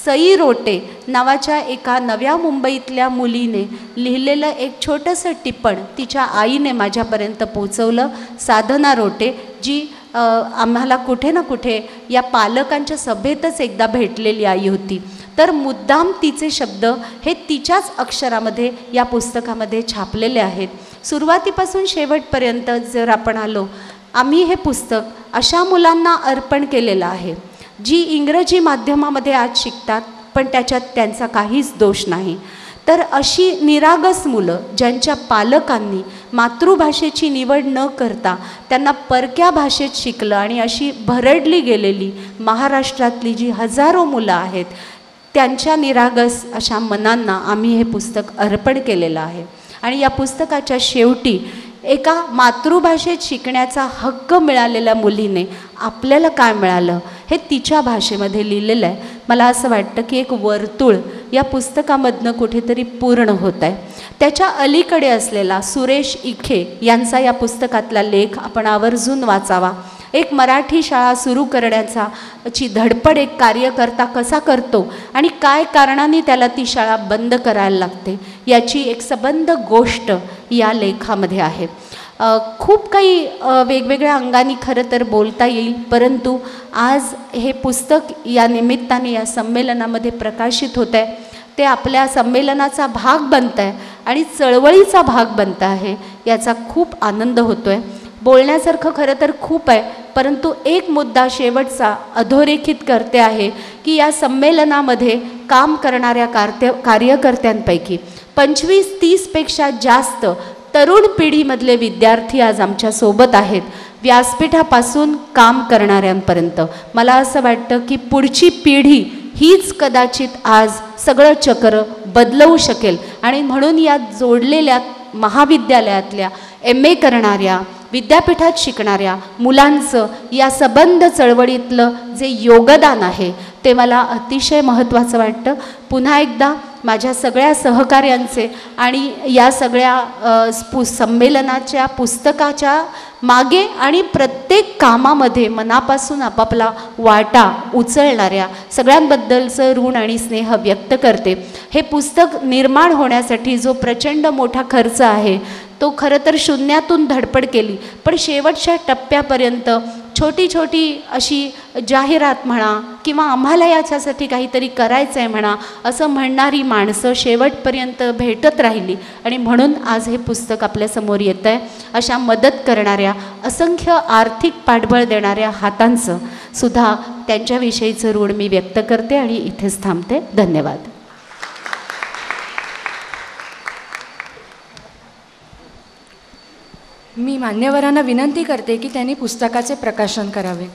सई रोटे नावाच्या एका नव्या मुंबईतल्या मुलीने लिहिलेलं एक छोटंसं टिप्पण तिच्या आईने माझ्यापर्यंत पोचवलं. साधना रोटे जी आम्हाला कुठे ना कुठे या पालकांच्या सभेतच एकदा भेटलेली आई होती, तर मुद्दाम तिचे शब्द हे तिच्याच अक्षरामध्ये या पुस्तकामध्ये छापलेले आहेत. सुरुवातीपासून शेवटपर्यंत जर आपण आलो, आम्ही हे पुस्तक अशा मुलांना अर्पण केलेलं आहे जी इंग्रजी माध्यमामध्ये आज शिकतात पण त्याच्यात त्यांचा काहीच दोष नाही. तर अशी निरागस मुलं ज्यांच्या पालकांनी मातृभाषेची निवड न करता त्यांना परक्या भाषेत शिकलं आणि अशी भरडली गेलेली महाराष्ट्रातली जी हजारो मुलं आहेत, त्यांच्या निरागस अशा मनांना आम्ही हे पुस्तक अर्पण केलेलं आहे. आणि या पुस्तकाच्या शेवटी एका मातृभाषेत शिकण्याचा हक्क मिळालेल्या मुलीने आपल्याला काय मिळालं हे तिच्या भाषेमध्ये लिहिलेलं आहे. मला असं वाटतं की एक वर्तुळ या पुस्तकामधनं कुठेतरी पूर्ण होत आहे. त्याच्या अलीकडे असलेला सुरेश इखे यांचा या पुस्तकातला लेख आपण आवर्जून वाचावा. एक मराठी शाळा सुरू करण्याची धडपड एक कार्यकर्ता कसा करतो आणि काय कारणाने त्याला ती शाळा बंद करायला लागते याची एक सबंध गोष्ट या लेखामध्ये आहे. खूप काही वेगवेगळ्या अंगाने खरं तर बोलता येईल, परंतु आज हे पुस्तक या निमित्ताने या संमेलनामध्ये प्रकाशित होतं आहे. ते आपल्या संमेलनाचा भाग बनतं आहे आणि चळवळीचा भाग बनतं आहे, याचा खूप आनंद होतो आहे. बोलण्यासारखं खरं तर खूप आहे, परंतु एक मुद्दा शेवटचा अधोरेखित करते आहे की या संमेलनामध्ये काम करणाऱ्या कार्यकर्त्यांपैकी 25-30पेक्षा जास्त तरुण पिढीमधले विद्यार्थी आज आमच्यासोबत आहेत, व्यासपीठापासून काम करणाऱ्यांपर्यंत. मला असं वाटतं की पुढची पिढी हीच कदाचित आज सगळं चक्र बदलवू शकेल आणि म्हणून या जोडलेल्या महाविद्यालयातल्या MA करणाऱ्या, विद्यापीठात शिकणाऱ्या मुलांचं या सबंध चळवळीतलं जे योगदान आहे ते मला अतिशय महत्त्वाचं वाटतं. पुन्हा एकदा माझ्या सगळ्या सहकार्यांचे आणि या सगळ्या संमेलनाच्या पुस्तकाच्या मागे आणि प्रत्येक कामामध्ये मनापासून आपापला वाटा उचलणाऱ्या सगळ्यांबद्दलचं ऋण आणि स्नेह व्यक्त करते. हे पुस्तक निर्माण होण्यासाठी जो प्रचंड मोठा खर्च आहे तो खरं तर शून्यातून धडपड केली, पण शेवटच्या टप्प्यापर्यंत छोटी छोटी अशी जाहिरात म्हणा किंवा आम्हाला याच्यासाठी काहीतरी करायचं आहे म्हणा असं म्हणणारी माणसं शेवटपर्यंत भेटत राहिली आणि म्हणून आज हे पुस्तक आपल्यासमोर येतं आहे. अशा मदत करणाऱ्या, असंख्य आर्थिक पाठबळ देणाऱ्या हातांचं सुद्धा त्यांच्याविषयीचं ऋण मी व्यक्त करते आणि इथेच थांबते. धन्यवाद. मी मान्यवरांना विनंती करते की त्यांनी पुस्तकाचे प्रकाशन करावे.